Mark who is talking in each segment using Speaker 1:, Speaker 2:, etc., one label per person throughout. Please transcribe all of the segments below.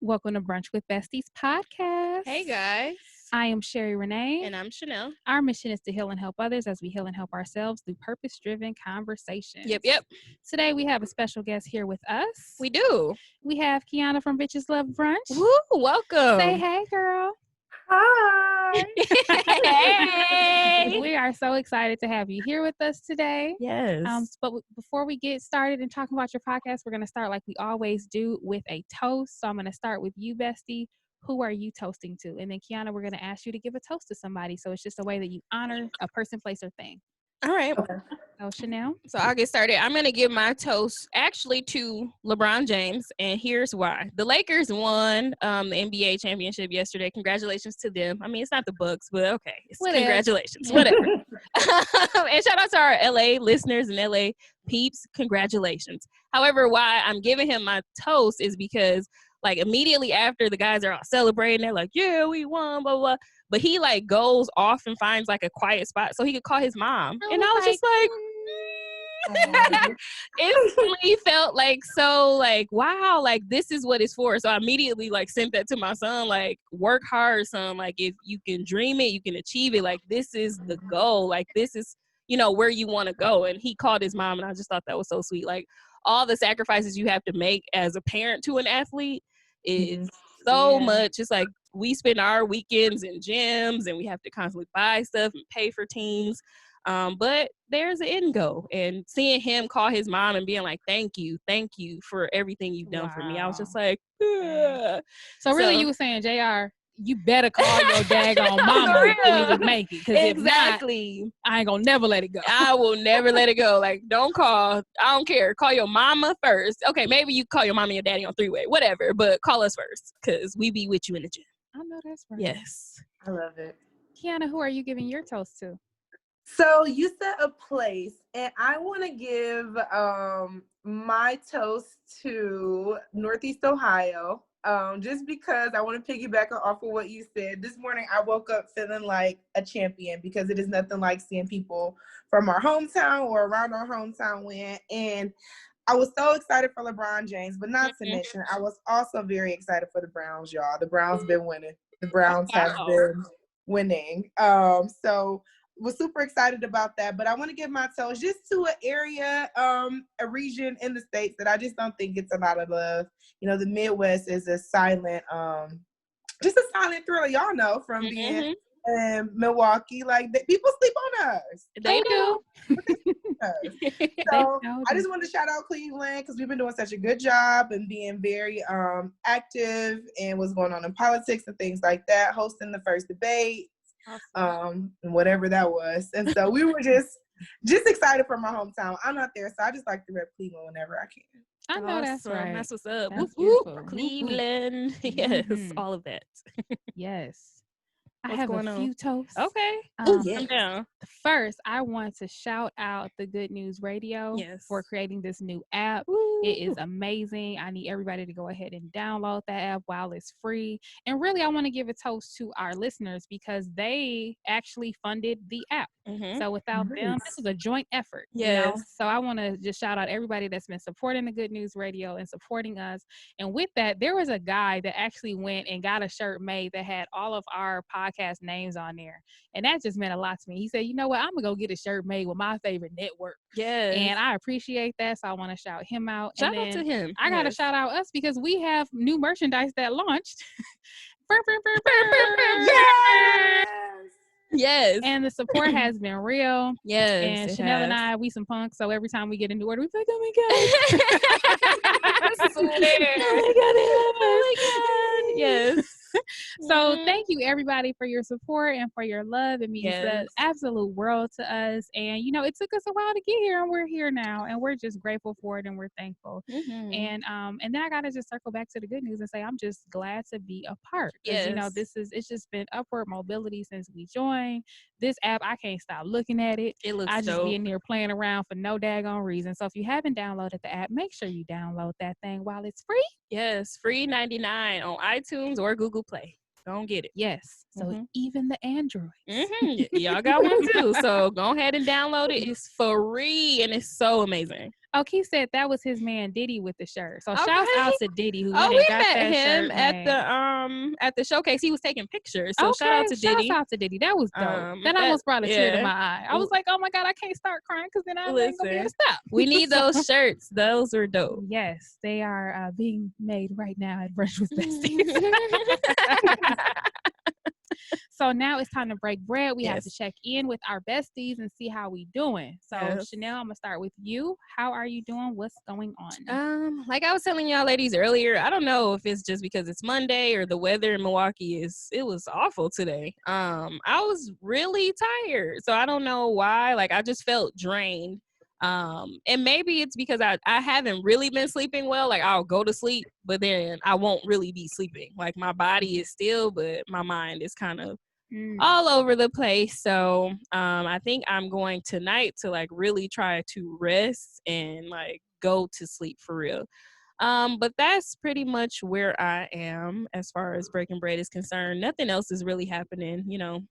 Speaker 1: Welcome to Brunch with Besties podcast.
Speaker 2: Hey guys.
Speaker 1: I am Sherry Renee.
Speaker 2: And I'm Chanel.
Speaker 1: Our mission is to heal and help others as we heal and help ourselves through purpose-driven conversations.
Speaker 2: Yep.
Speaker 1: Today we have a special guest here with us.
Speaker 2: We do.
Speaker 1: We have Quiana from Bitches Love Brunch.
Speaker 2: Woo, welcome.
Speaker 1: Say hey, girl.
Speaker 3: Hi.
Speaker 2: Hey.
Speaker 1: We are so excited to have you here with us today.
Speaker 2: Yes.
Speaker 1: But before we get started and talking about your podcast, we're going to start like we always do with a toast. So I'm going to start with you, Bestie. Who are you toasting to? And then Quiana, we're going to ask you to give a toast to somebody. So it's just a way that you honor a person, place, or thing.
Speaker 2: All right.
Speaker 3: Okay.
Speaker 1: So Chanel.
Speaker 2: So I'll get started. I'm going to give my toast actually to LeBron James, and here's why. The Lakers won the NBA championship yesterday. Congratulations to them. I mean, it's not the Bucks, but okay. Congratulations. Whatever. And shout out to our LA listeners and LA peeps. Congratulations. However, why I'm giving him my toast is because like immediately after the guys are all celebrating, they're like, yeah, we won, blah, blah. But he like goes off and finds like a quiet spot so he could call his mom. And I was just like, instantly felt like so like, wow, like this is what it's for. So I immediately like sent that to my son, like work hard, son. Like if you can dream it, you can achieve it. Like this is the goal. Like this is, you know, where you want to go. And he called his mom and I just thought that was so sweet. Like all the sacrifices you have to make as a parent to an athlete is so much. It's like we spend our weekends in gyms and we have to constantly buy stuff and pay for teams. But there's an end goal, and seeing him call his mom and being like, thank you for everything you've done for me. I was just like, ugh.
Speaker 1: So really you were saying, JR, you better call your daggone mama when you make it.
Speaker 2: Exactly.
Speaker 1: If not, I ain't gonna never let it go.
Speaker 2: I will never let it go. Like, don't call. I don't care. Call your mama first. Okay, maybe you call your mama and your daddy on three-way, whatever. But call us first, because we be with you in the gym.
Speaker 1: I know that's right.
Speaker 2: Yes.
Speaker 3: I love it.
Speaker 1: Quiana, who are you giving your toast to?
Speaker 3: So you said a place, and I want to give my toast to Northeast Ohio. Just because I want to piggyback off of what you said. This morning I woke up feeling like a champion because it is nothing like seeing people from our hometown or around our hometown win. And I was so excited for LeBron James, but not to mention, I was also very excited for the Browns, y'all. The Browns been winning. The Browns have been winning. So was super excited about that. But I want to give my toast just to an area, a region in the States that I just don't think gets a lot of love. You know, the Midwest is a silent, just a silent thriller. Y'all know from being in Milwaukee, like people sleep on us.
Speaker 2: They do.
Speaker 3: So I just want to shout out Cleveland because we've been doing such a good job and being very active in what's going on in politics and things like that, hosting the first debate, and whatever that was. And so we were just excited for my hometown. I'm not there, so I just like to rep Cleveland whenever I can.
Speaker 1: I know that's right.
Speaker 2: That's what's up.
Speaker 1: That's
Speaker 2: Whoop, whoop. Cleveland. Yes, all of that.
Speaker 1: Yes.
Speaker 2: What's
Speaker 1: I have
Speaker 2: going
Speaker 1: a
Speaker 2: on?
Speaker 1: few toasts.
Speaker 2: Okay.
Speaker 3: Yeah.
Speaker 2: Yeah.
Speaker 1: First, I want to shout out the Good News Radio for creating this new app.
Speaker 2: Woo.
Speaker 1: It is amazing. I need everybody to go ahead and download that app while it's free. And really, I want to give a toast to our listeners because they actually funded the app. So without them, this was a joint effort.
Speaker 2: Yes.
Speaker 1: You know? So I want to just shout out everybody that's been supporting the Good News Radio and supporting us. And with that, there was a guy that actually went and got a shirt made that had all of our podcast names on there. And that just meant a lot to me. He said, you know what? I'm going to go get a shirt made with my favorite network.
Speaker 2: Yes.
Speaker 1: And I appreciate that. So I want to shout him out.
Speaker 2: Shout out to him.
Speaker 1: I got to shout out us because we have new merchandise that launched.
Speaker 2: Yes.
Speaker 1: And the support has been real.
Speaker 2: Yes.
Speaker 1: And Chanel and I, we some punks. So every time we get a new order, we like, oh my God.
Speaker 2: Oh my God. Yes.
Speaker 1: So thank you everybody for your support and for your love. It means the absolute world to us. And you know, it took us a while to get here and we're here now and we're just grateful for it and we're thankful. And then I gotta just circle back to the good news and say I'm just glad to be a part. You know, it's just been upward mobility since we joined. This app, I can't stop looking at it.
Speaker 2: It looks
Speaker 1: I just
Speaker 2: dope.
Speaker 1: be in there playing around for no daggone reason. So if you haven't downloaded the app, make sure you download that thing while it's free.
Speaker 2: Yes, free 99 on iTunes or Google Play. Go get it.
Speaker 1: Yes. So even the Androids.
Speaker 2: Y'all got one too. So go ahead and download it. It's free and it's so amazing.
Speaker 1: Oh, Keith said that was his man Diddy with the shirt. So shouts out to Diddy who went
Speaker 2: we
Speaker 1: and got
Speaker 2: met
Speaker 1: that
Speaker 2: him
Speaker 1: shirt
Speaker 2: at the showcase. He was taking pictures. So
Speaker 1: okay,
Speaker 2: shout out to Diddy.
Speaker 1: Shouts out to Diddy. That was dope. That almost brought a tear to my eye. I was like, oh my God, I can't start crying because then I ain't gonna be able to stop.
Speaker 2: We need those shirts. Those are dope.
Speaker 1: Yes, they are being made right now at Brunch with Besties. So now it's time to break bread. We have to check in with our besties and see how we doing. So Chanel, I'm gonna start with you. How are you doing? What's going on?
Speaker 2: Like I was telling y'all ladies earlier, I don't know if it's just because it's Monday or the weather in Milwaukee it was awful today. I was really tired. So I don't know why. Like I just felt drained. And maybe it's because I haven't really been sleeping well. Like I'll go to sleep, but then I won't really be sleeping. Like my body is still, but my mind is kind of all over the place. So I think I'm going tonight to like really try to rest and like go to sleep for real. But that's pretty much where I am as far as breaking bread is concerned. Nothing else is really happening, you know.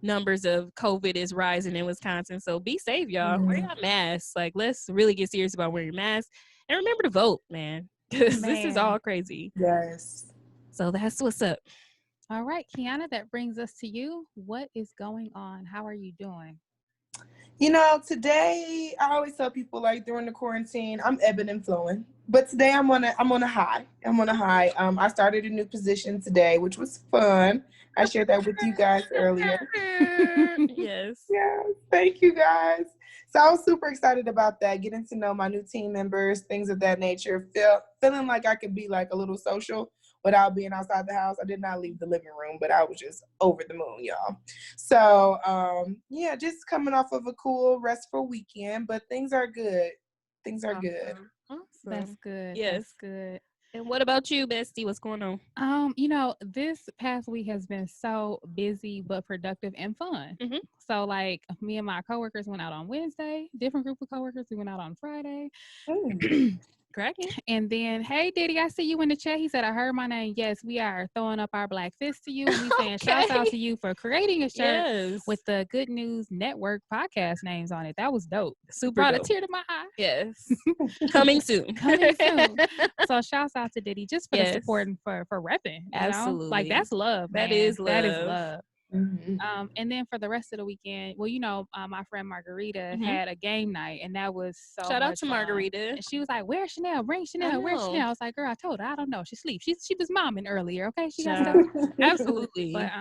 Speaker 2: Numbers of COVID is rising in Wisconsin. So be safe, y'all. Wear your masks. Like, let's really get serious about wearing masks. And remember to vote, man. Because this is all crazy.
Speaker 3: Yes.
Speaker 2: So that's what's up.
Speaker 1: All right, Quiana, that brings us to you. What is going on? How are you doing?
Speaker 3: You know, today I always tell people like during the quarantine, I'm ebbing and flowing. But today I'm on a high. I started a new position today, which was fun. I shared that with you guys earlier.
Speaker 2: Yes.
Speaker 3: Yeah. Thank you guys. So I was super excited about that, getting to know my new team members, things of that nature. Feeling like I could be like a little social without being outside the house. I did not leave the living room, but I was just over the moon, y'all. So yeah, just coming off of a cool, restful weekend, but things are good. Things are good.
Speaker 1: Awesome. That's good.
Speaker 2: Yes.
Speaker 1: That's good.
Speaker 2: And what about you, Bestie? What's going on?
Speaker 1: You know, this past week has been so busy but productive and fun. So like me and my coworkers went out on Wednesday, different group of coworkers, we went out on Friday.
Speaker 2: Cracking.
Speaker 1: And then, hey Diddy, I see you in the chat. He said, I heard my name. Yes, we are throwing up our black fist to you. And he's saying shout out to you for creating a shirt with the Good News Network podcast names on it. That was dope.
Speaker 2: Super
Speaker 1: brought
Speaker 2: dope.
Speaker 1: A tear to my eye.
Speaker 2: Yes. Coming soon.
Speaker 1: So shouts out to Diddy just for the support and for repping.
Speaker 2: Absolutely.
Speaker 1: Like that's love.
Speaker 2: That
Speaker 1: man.
Speaker 2: is love.
Speaker 1: That is love. And then for the rest of the weekend, well, you know, my friend Margarita had a game night, and that was so
Speaker 2: shout out
Speaker 1: much
Speaker 2: to
Speaker 1: fun.
Speaker 2: Margarita.
Speaker 1: And she was like, "Where's Chanel? Bring Chanel. Where's Chanel?" I was like, "Girl, I told her I don't know. She sleeps. She was momming earlier. Okay, she got stuff."
Speaker 2: Absolutely.
Speaker 1: But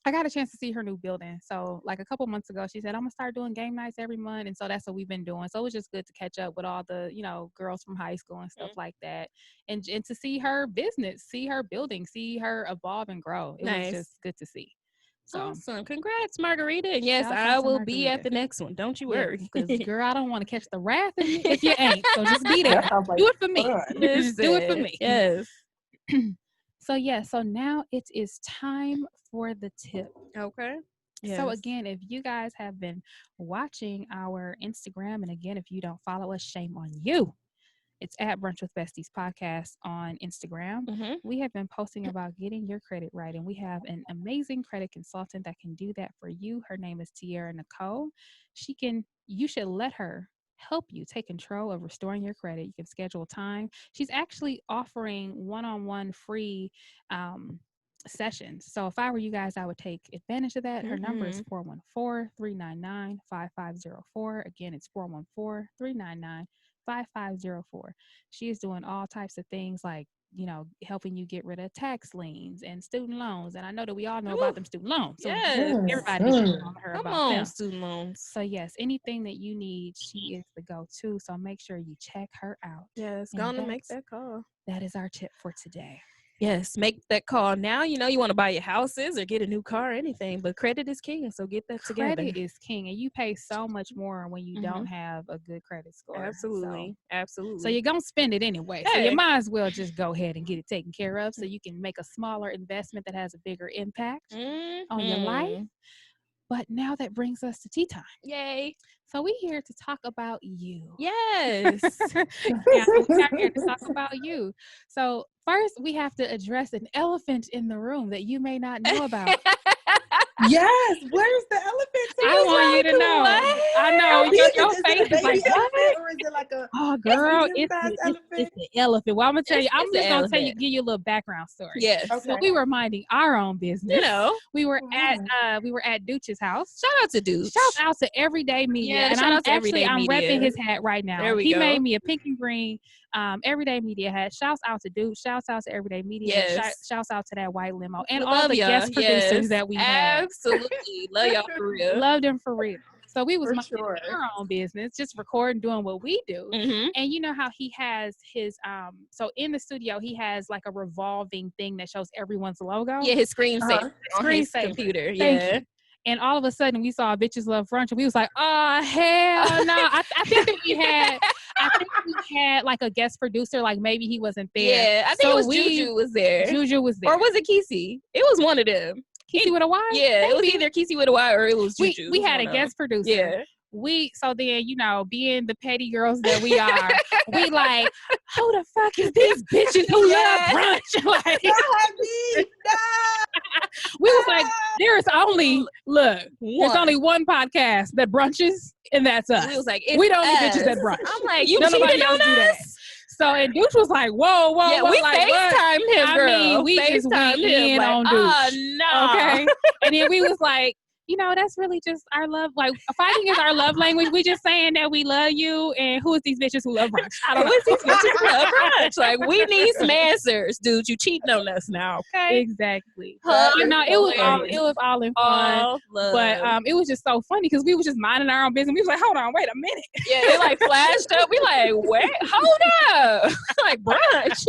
Speaker 1: I got a chance to see her new building. So like a couple months ago, she said, I'm gonna start doing game nights every month. And so that's what we've been doing. So it was just good to catch up with all the, you know, girls from high school and stuff like that. And to see her business, see her building, see her evolve and grow. It was just good to see. So
Speaker 2: awesome. Congrats, Margarita. And yes, I will be at the next one. Don't you worry.
Speaker 1: Because girl, I don't want to catch the wrath if you ain't. So just be there. Do it for me. Just do it for me.
Speaker 2: Yes.
Speaker 1: So now it is time for the tip.
Speaker 2: Okay. Yes.
Speaker 1: So again, if you guys have been watching our Instagram, and again, if you don't follow us, shame on you. It's at Brunch with Besties podcast on Instagram. We have been posting about getting your credit right, and we have an amazing credit consultant that can do that for you. Her name is Tiara Nicole. You should let her help you take control of restoring your credit. You can schedule time. She's actually offering one-on-one free sessions. So if I were you guys, I would take advantage of that. Her number is 414-399-5504. Again, it's 414-399-5504. She is doing all types of things like, you know, helping you get rid of tax liens and student loans. And I know that we all know about them student loans. So everybody's on her about them.
Speaker 2: Student loans.
Speaker 1: So yes, anything that you need, she is the go-to. So make sure you check her out.
Speaker 2: Yes, gonna make that call.
Speaker 1: That is our tip for today.
Speaker 2: Yes, make that call now. You know, you want to buy your houses or get a new car or anything, but credit is king, so get that together.
Speaker 1: Credit is king, and you pay so much more when you don't have a good credit score.
Speaker 2: Absolutely. Absolutely.
Speaker 1: So you're going to spend it anyway. So you might as well just go ahead and get it taken care of so you can make a smaller investment that has a bigger impact on your life. But now that brings us to tea time.
Speaker 2: Yay.
Speaker 1: So we're here to talk about you.
Speaker 2: Yes.
Speaker 1: Yeah, we are here to talk about you. So first, we have to address an elephant in the room that you may not know about.
Speaker 3: Yes, where's the elephant?
Speaker 1: I want you to know.
Speaker 2: What?
Speaker 1: I know
Speaker 3: How big
Speaker 1: your
Speaker 3: is it?
Speaker 1: face
Speaker 3: A
Speaker 1: is like,
Speaker 3: baby
Speaker 1: what?
Speaker 3: elephant, or is it like a
Speaker 1: Oh, girl,
Speaker 3: medium-sized elephant?
Speaker 1: it's the elephant. Well, I'm gonna tell you. I'm
Speaker 2: It's
Speaker 1: just
Speaker 2: the
Speaker 1: gonna tell you,
Speaker 2: elephant.
Speaker 1: give you a little background story.
Speaker 2: Yes.
Speaker 3: Okay.
Speaker 1: So we were minding our own business.
Speaker 2: You know.
Speaker 1: we were at Dooch's house.
Speaker 2: Shout out to Dooch.
Speaker 1: Shout out to Everyday Media.
Speaker 2: Yeah,
Speaker 1: and
Speaker 2: shout out to Everyday
Speaker 1: I'm
Speaker 2: Media.
Speaker 1: repping his hat right now.
Speaker 2: There we
Speaker 1: he
Speaker 2: go.
Speaker 1: made me a pink and green Everyday Media hat. Shouts out to Dooch. Shouts out to Everyday Media.
Speaker 2: Yes.
Speaker 1: Shouts out to that white limo and
Speaker 2: We
Speaker 1: all
Speaker 2: love
Speaker 1: the
Speaker 2: y'all.
Speaker 1: guest producers that we had.
Speaker 2: Absolutely. Love y'all for real.
Speaker 1: Loved them for real. So we was
Speaker 3: For
Speaker 1: minding
Speaker 3: sure.
Speaker 1: our own business, just recording, doing what we do.
Speaker 2: Mm-hmm.
Speaker 1: And you know how he has his so in the studio he has like a revolving thing that shows everyone's logo.
Speaker 2: Yeah, his screensaver on his
Speaker 1: Screensaver.
Speaker 2: computer.
Speaker 1: Thank
Speaker 2: Yeah.
Speaker 1: you. And all of a sudden we saw Bitches Love Brunch and we was like, oh hell no. I think that we had like a guest producer, like maybe he wasn't there.
Speaker 2: Yeah, I think it was Juju was there.
Speaker 1: Juju was there.
Speaker 2: Or was it Kesey? It was one of them.
Speaker 1: Kesey with a Y?
Speaker 2: Yeah,
Speaker 1: Maybe.
Speaker 2: it was either Kesey with a Y or it was Juju.
Speaker 1: We had a guest producer.
Speaker 2: Yeah.
Speaker 1: So then, you know, being the petty girls that we are, we like, who the fuck is these bitches who love brunch? Like, we was like, there's only one podcast that brunches, and that's us.
Speaker 2: We was like,
Speaker 1: we don't
Speaker 2: us.
Speaker 1: get bitches that brunch.
Speaker 2: I'm like, you
Speaker 1: Don't nobody
Speaker 2: cheated
Speaker 1: else
Speaker 2: on
Speaker 1: do that.
Speaker 2: us?
Speaker 1: So, and Dooch was like, whoa,
Speaker 2: Yeah,
Speaker 1: whoa,
Speaker 2: we
Speaker 1: like,
Speaker 2: FaceTimed him, girl.
Speaker 1: I mean, we just went in
Speaker 2: like,
Speaker 1: on Dooch.
Speaker 2: Oh, no.
Speaker 1: Okay. And then we was like, you know, that's really just our love. Like, fighting is our love language. We just saying that we love you. And who is these bitches who love brunch? I don't know.
Speaker 2: Who is these bitches who love brunch? Like, we need some answers, dude. You cheating on us now, okay?
Speaker 1: Exactly.
Speaker 2: You
Speaker 1: know, it was all in fun.
Speaker 2: All love.
Speaker 1: But it was just so funny because we was just minding our own business. We was like, hold on, wait a minute.
Speaker 2: Yeah, it like flashed up. We like, wait, hold up. Like, brunch.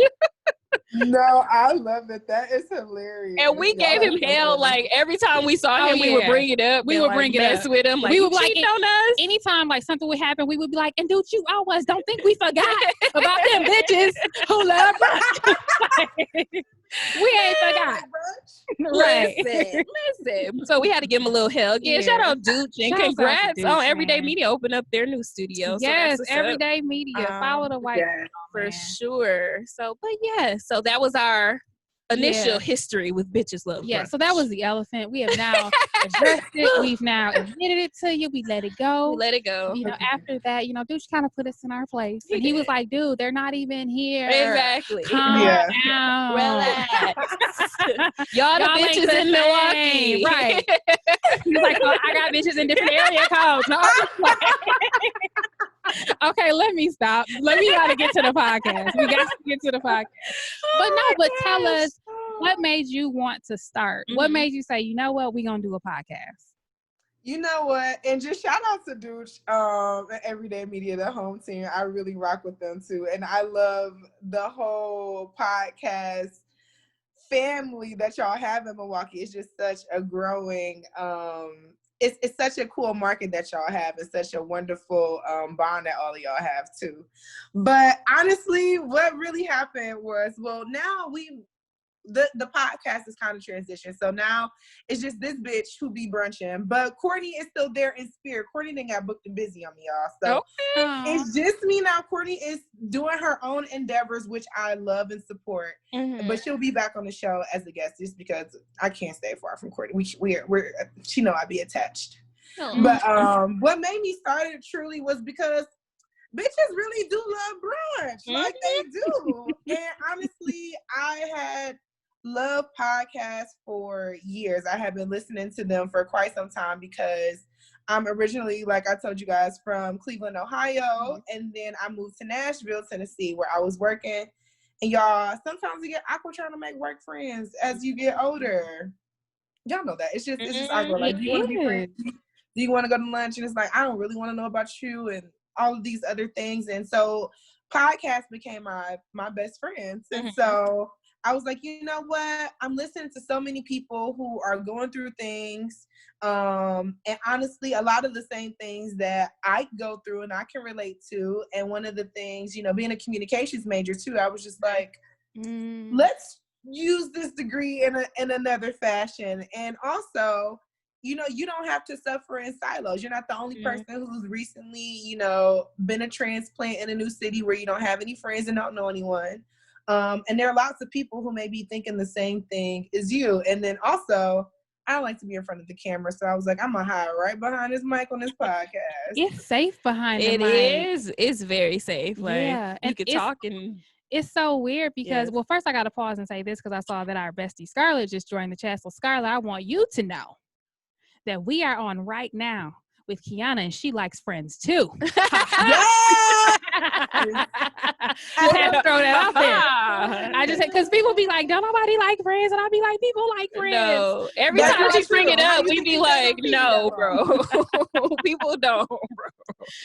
Speaker 3: No, I love it. That is hilarious.
Speaker 2: And we gave him hell like every time we saw him, we would bring it up.
Speaker 1: We would bring it
Speaker 2: mess
Speaker 1: up
Speaker 2: with him. Like,
Speaker 1: we would
Speaker 2: you
Speaker 1: like
Speaker 2: cheating on us.
Speaker 1: Anytime like something would happen, we would be like, and dude, you always don't think we forgot about them bitches who love brunch. We ain't forgot.
Speaker 2: Right. Listen. So we had to give him a little hell. Yeah, shout out Dooch and congrats on Everyday Media open up their new studio.
Speaker 1: Yes,
Speaker 2: so
Speaker 1: Everyday Media. Follow the white
Speaker 2: for sure. So, but yeah, so that was our initial history with Bitches Love Brunch.
Speaker 1: Yeah, so that was the elephant. We have now addressed it. We've now admitted it to you. We let it go. You know, after that, you know, Dooch kind of put us in our place. And he was like, dude, they're not even here.
Speaker 2: Exactly.
Speaker 1: Calm down.
Speaker 2: Relax. Y'all the bitches in Milwaukee.
Speaker 1: Right. He's like, oh, I got bitches in different area codes. No, okay, let me stop. Let me gotta get to the podcast. We got to get to the podcast. But tell us, what made you want to start? Mm-hmm. What made you say, you know what, we're gonna do a podcast?
Speaker 3: You know what? And just shout out to Dooch, Everyday Media, the home team. I really rock with them too. And I love the whole podcast family that y'all have in Milwaukee. It's just such a growing it's such a cool market that y'all have. It's such a wonderful bond that all of y'all have too. But honestly, what really happened was, well, now the podcast is kind of transitioned. So now it's just this bitch who be brunching. But Courtney is still there in spirit. Courtney didn't got booked and busy on me, y'all. So it's just me now. Courtney is doing her own endeavors, which I love and support. Mm-hmm. But she'll be back on the show as a guest just because I can't stay far from Courtney. We're she know I'd be attached. Mm-hmm. But what made me start it truly was because bitches really do love brunch. Mm-hmm. Like they do. And honestly, I had loved podcasts for years. I have been listening to them for quite some time because I'm originally, like I told you guys, from Cleveland, Ohio. Mm-hmm. And then I moved to Nashville, Tennessee, where I was working. And y'all, sometimes you get awkward trying to make work friends as you get older. Y'all know that. It's just awkward. Like, do you want to be friends? Do you want to go to lunch? And it's like, I don't really want to know about you and all of these other things. And so podcasts became my best friends. And so I was like, you know what? I'm listening to so many people who are going through things. And honestly, a lot of the same things that I go through and I can relate to. And one of the things, you know, being a communications major too, I was just like, let's use this degree in another fashion. And also, you know, you don't have to suffer in silos. You're not the only person who's recently, you know, been a transplant in a new city where you don't have any friends and don't know anyone. And there are lots of people who may be thinking the same thing as you. And then also, I don't like to be in front of the camera. So I was like, I'm going to hide right behind this mic on this podcast.
Speaker 1: It's safe behind the mic.
Speaker 2: It is. It's very safe. Like,
Speaker 1: yeah.
Speaker 2: you could talk and...
Speaker 1: It's so weird because, well, first I got to pause and say this because I saw that our bestie Scarlett just joined the chat. So, Scarlett, I want you to know that we are on right now with Quiana, and she likes Friends too.
Speaker 3: Yes!
Speaker 1: Just had to throw that out there. I just because people be like, "Don't nobody like Friends," and I be like, "People like Friends."
Speaker 2: No, every time she bring it up, we be like, "No, bro, people don't, bro."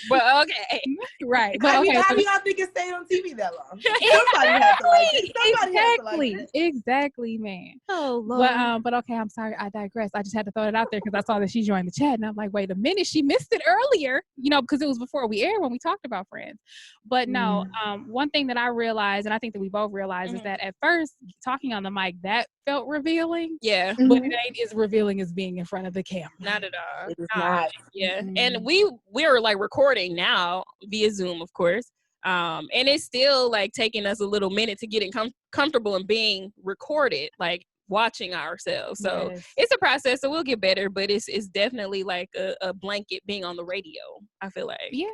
Speaker 2: But okay,
Speaker 1: right?
Speaker 3: But okay, how do y'all think it stayed on TV that long? Somebody has to like it. Somebody has to like it.
Speaker 1: Exactly, man.
Speaker 2: Oh Lord.
Speaker 1: But okay, I'm sorry, I digress. I just had to throw it out there because I saw that she joined the chat, and I'm like, wait a minute, she missed it earlier, you know, because it was before we aired when we talked about Friends. But no, one thing that I realized, and I think that we both realized, is that at first talking on the mic that felt revealing.
Speaker 2: Yeah,
Speaker 1: but it ain't as revealing as being in front of the camera.
Speaker 2: Not at all.
Speaker 3: It is not.
Speaker 2: Yeah, and we're like recording now via Zoom, of course. And it's still like taking us a little minute to get comfortable and being recorded, like watching ourselves. So it's a process, so we'll get better, but it's definitely like a blanket being on the radio, I feel like.
Speaker 1: Yeah.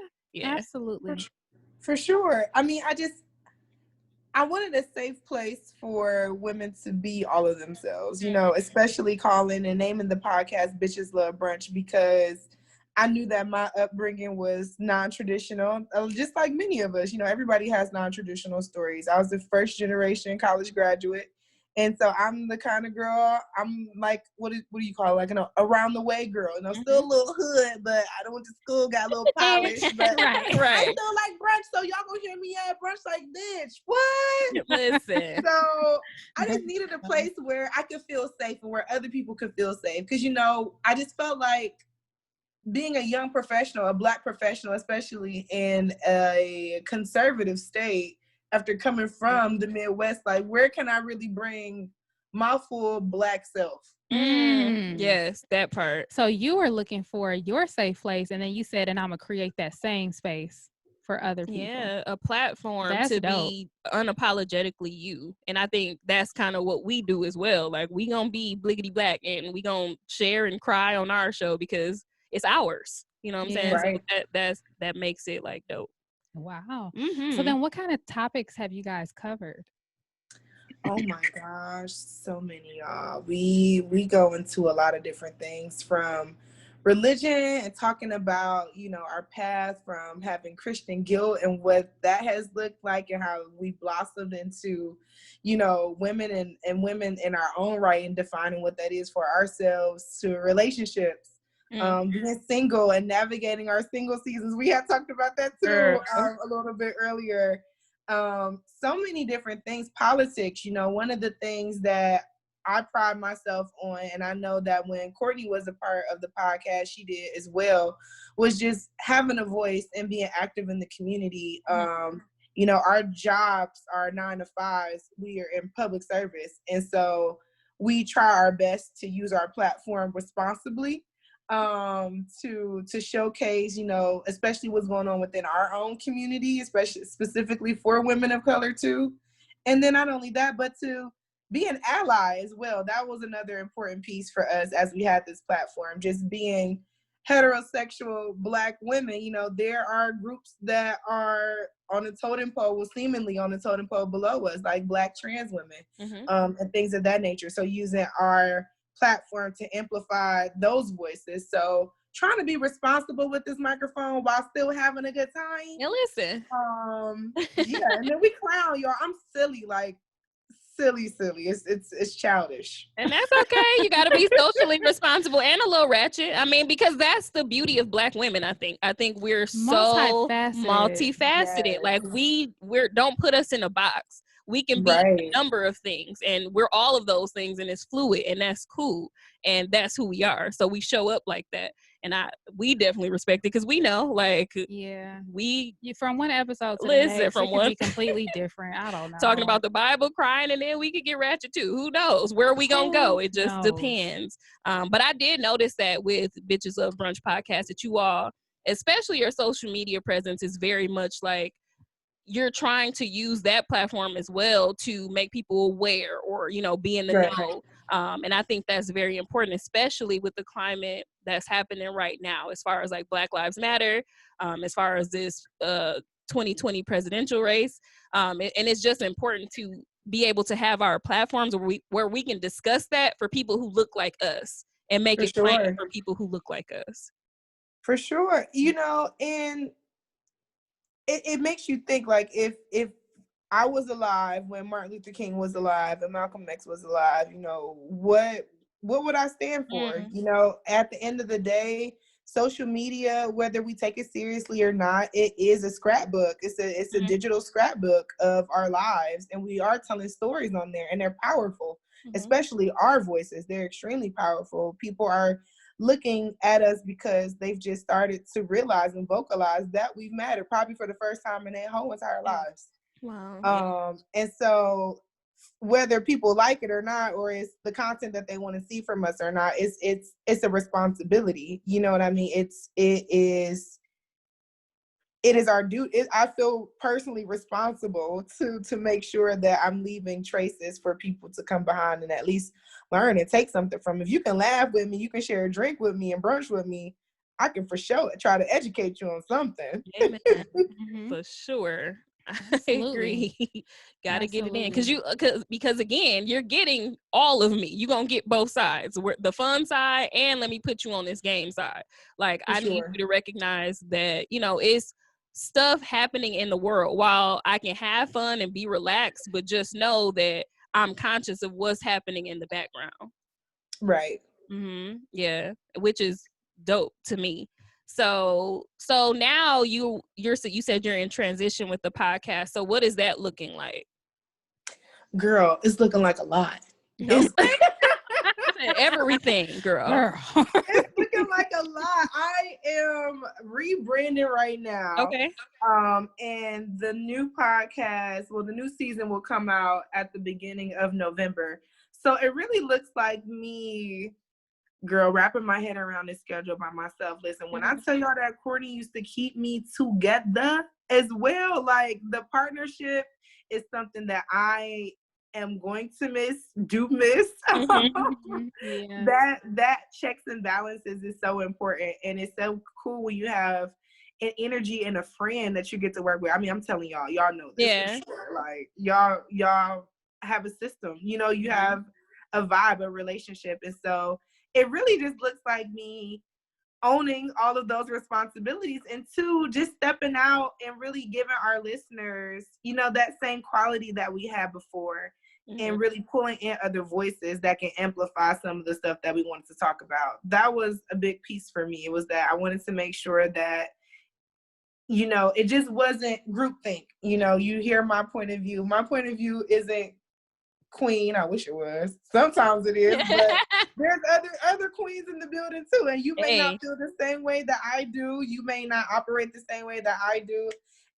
Speaker 1: Absolutely.
Speaker 3: For sure. I mean, I wanted a safe place for women to be all of themselves, you know, especially calling and naming the podcast Bitches Love Brunch, because I knew that my upbringing was non-traditional, just like many of us. You know, everybody has non-traditional stories. I was the first generation college graduate. And so I'm the kind of girl, I'm like, what do you call it? Like, around the way girl. You know, still a little hood, but I went to school, got a little polish. But I still like brunch, so y'all gonna hear me at brunch like, bitch, what?
Speaker 2: Listen.
Speaker 3: So I just needed a place where I could feel safe and where other people could feel safe. Because, you know, I just felt like being a young professional, a Black professional, especially in a conservative state, after coming from the Midwest, like, where can I really bring my full Black self?
Speaker 2: Yes, that part.
Speaker 1: So you were looking for your safe place, and then you said, and I'm going to create that same space for other people.
Speaker 2: Yeah, a platform to be unapologetically you. And I think that's kind of what we do as well. Like, we going to be bliggity black, and we going to share and cry on our show because it's ours. You know what I'm saying?
Speaker 3: Right.
Speaker 2: So that makes it like dope.
Speaker 1: Wow. So then what kind of topics have you guys covered?
Speaker 3: Oh my gosh, so many, y'all. We go into a lot of different things, from religion and talking about, you know, our path from having Christian guilt and what that has looked like, and how we blossomed into, you know, women and women in our own right, and defining what that is for ourselves, to relationships. Being single and navigating our single seasons. We had talked about that too a little bit earlier. So many different things. Politics, you know, one of the things that I pride myself on, and I know that when Courtney was a part of the podcast, she did as well, was just having a voice and being active in the community. You know, our jobs are 9 to 5s. We are in public service. And so we try our best to use our platform responsibly. To showcase, you know, especially what's going on within our own community, especially specifically for women of color too. And then not only that, but to be an ally as well. That was another important piece for us as we had this platform, just being heterosexual Black women. You know, there are groups that are on the totem pole, well, seemingly on the totem pole below us, like Black trans women, and things of that nature. So using our platform to amplify those voices. So trying to be responsible with this microphone while still having a good time.
Speaker 2: Yeah, listen.
Speaker 3: Yeah, and then we clown, y'all. I'm silly, like silly. It's childish.
Speaker 2: And that's okay. You got to be socially responsible and a little ratchet. I mean, because that's the beauty of Black women, I think. I think we're so multifaceted. Yes. Like, we're don't put us in a box. We can be a number of things, and we're all of those things, and it's fluid, and that's cool, and that's who we are. So we show up like that. we definitely respect it because we know, like,
Speaker 1: from one episode to the
Speaker 2: listen,
Speaker 1: next,
Speaker 2: from
Speaker 1: it could be completely different. I don't know.
Speaker 2: Talking about the Bible, crying, and then we could get ratchet too. Who knows where we gonna go? It just depends. But I did notice that with Bitches Love Brunch podcast that you all, especially your social media presence, is very much like you're trying to use that platform as well to make people aware or, you know, be in the know. And I think that's very important, especially with the climate that's happening right now, as far as like Black Lives Matter, as far as this 2020 presidential race. And it's just important to be able to have our platforms where we can discuss that for people who look like us and make it plain for people who look like us.
Speaker 3: For sure. You know, and it makes you think, like, if I was alive when Martin Luther King was alive and Malcolm X was alive, you know, what would I stand for? You know, at the end of the day, social media, whether we take it seriously or not, it is a scrapbook. It's a digital scrapbook of our lives, and we are telling stories on there, and they're powerful, especially our voices. They're extremely powerful. People are looking at us because they've just started to realize and vocalize that we've mattered, probably for the first time in their whole entire lives.
Speaker 2: Wow.
Speaker 3: And so whether people like it or not, or it's the content that they want to see from us or not, it's a responsibility. You know what I mean? It is our duty. I feel personally responsible to make sure that I'm leaving traces for people to come behind and at least learn and take something from. If you can laugh with me, you can share a drink with me and brunch with me, I can for sure try to educate you on something.
Speaker 2: Amen. For sure. Absolutely. I agree. Gotta get it in because again, you're getting all of me. You're gonna get both sides, the fun side, and let me put you on this game side. Like, I need you to recognize that, you know, it's stuff happening in the world. While I can have fun and be relaxed, but just know that I'm conscious of what's happening in the background.
Speaker 3: Right.
Speaker 2: Yeah, which is dope to me. So now you said you're in transition with the podcast. So what is that looking like?
Speaker 3: Girl, it's looking like a lot.
Speaker 2: Everything, girl.
Speaker 3: It's looking like a lot. I am rebranding right now.
Speaker 2: Okay.
Speaker 3: And the new podcast, the new season will come out at the beginning of November. So it really looks like me, girl, wrapping my head around this schedule by myself. Listen, when I tell y'all that Courtney used to keep me together as well, like, the partnership is something that I am going to miss. That checks and balances is so important, and it's so cool when you have an energy and a friend that you get to work with. I mean, I'm telling y'all know this for sure. Like, y'all have a system, you know, you have a vibe, a relationship, and so it really just looks like me owning all of those responsibilities, and two, just stepping out and really giving our listeners, you know, that same quality that we had before, and really pulling in other voices that can amplify some of the stuff that we wanted to talk about. That was a big piece for me. It was that I wanted to make sure that, you know, it just wasn't groupthink. You know, you hear my point of view. My point of view isn't queen. I wish it was. Sometimes it is, but there's other queens in the building too, and you may not feel the same way that I do. You may not operate the same way that I do,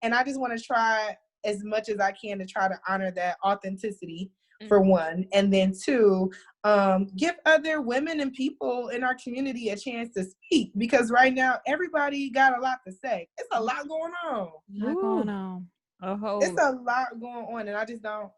Speaker 3: and I just want to try as much as I can to try to honor that authenticity, for one, and then two, give other women and people in our community a chance to speak, because right now everybody got a lot to say. It's a lot going on. It's a lot going on, and I just don't.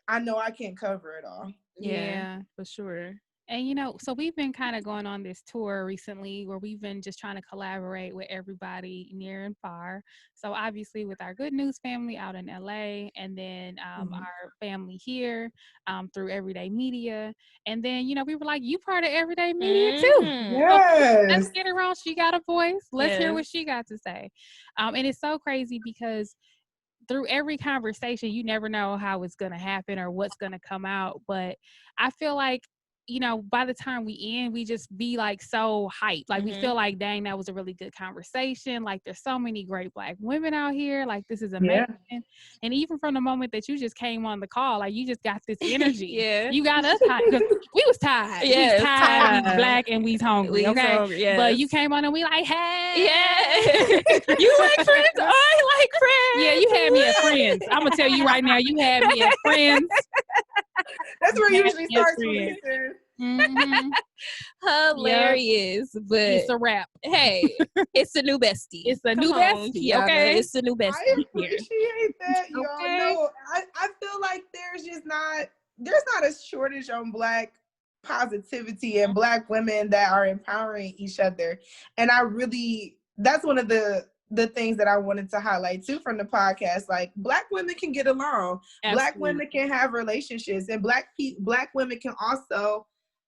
Speaker 3: I know I can't cover it all.
Speaker 2: Yeah, for sure.
Speaker 1: And, you know, so we've been kind of going on this tour recently where we've been just trying to collaborate with everybody near and far. So obviously with our Good News family out in LA, and then our family here through Everyday Media. And then, you know, we were like, you part of Everyday Media too.
Speaker 3: Yes.
Speaker 1: Let's get her on. She got a voice. Let's hear what she got to say. And it's so crazy because through every conversation, you never know how it's going to happen or what's going to come out. But I feel like you know, by the time we end, we just be like so hyped. Like we feel like, dang, that was a really good conversation. Like there's so many great Black women out here. Like this is amazing. Yeah. And even from the moment that you just came on the call, like you just got this energy. You got us hyped because we was tired. We was tired. We Black and we's hungry. Okay. But you came on and we like, hey.
Speaker 2: You like Friends? I like Friends.
Speaker 1: Yeah, you had me at Friends. I'm gonna tell you right now, you had me at Friends.
Speaker 3: That's where you usually start.
Speaker 2: Hilarious, but
Speaker 1: it's a wrap.
Speaker 2: Hey, it's a new bestie.
Speaker 1: It's a new bestie. Okay,
Speaker 2: it's a new bestie.
Speaker 3: I appreciate that, y'all. No, I feel like there's not a shortage on Black positivity and Black women that are empowering each other, and that's one of the things that I wanted to highlight too from the podcast. Like Black women can get along. Absolutely. Black women can have relationships, and Black women can also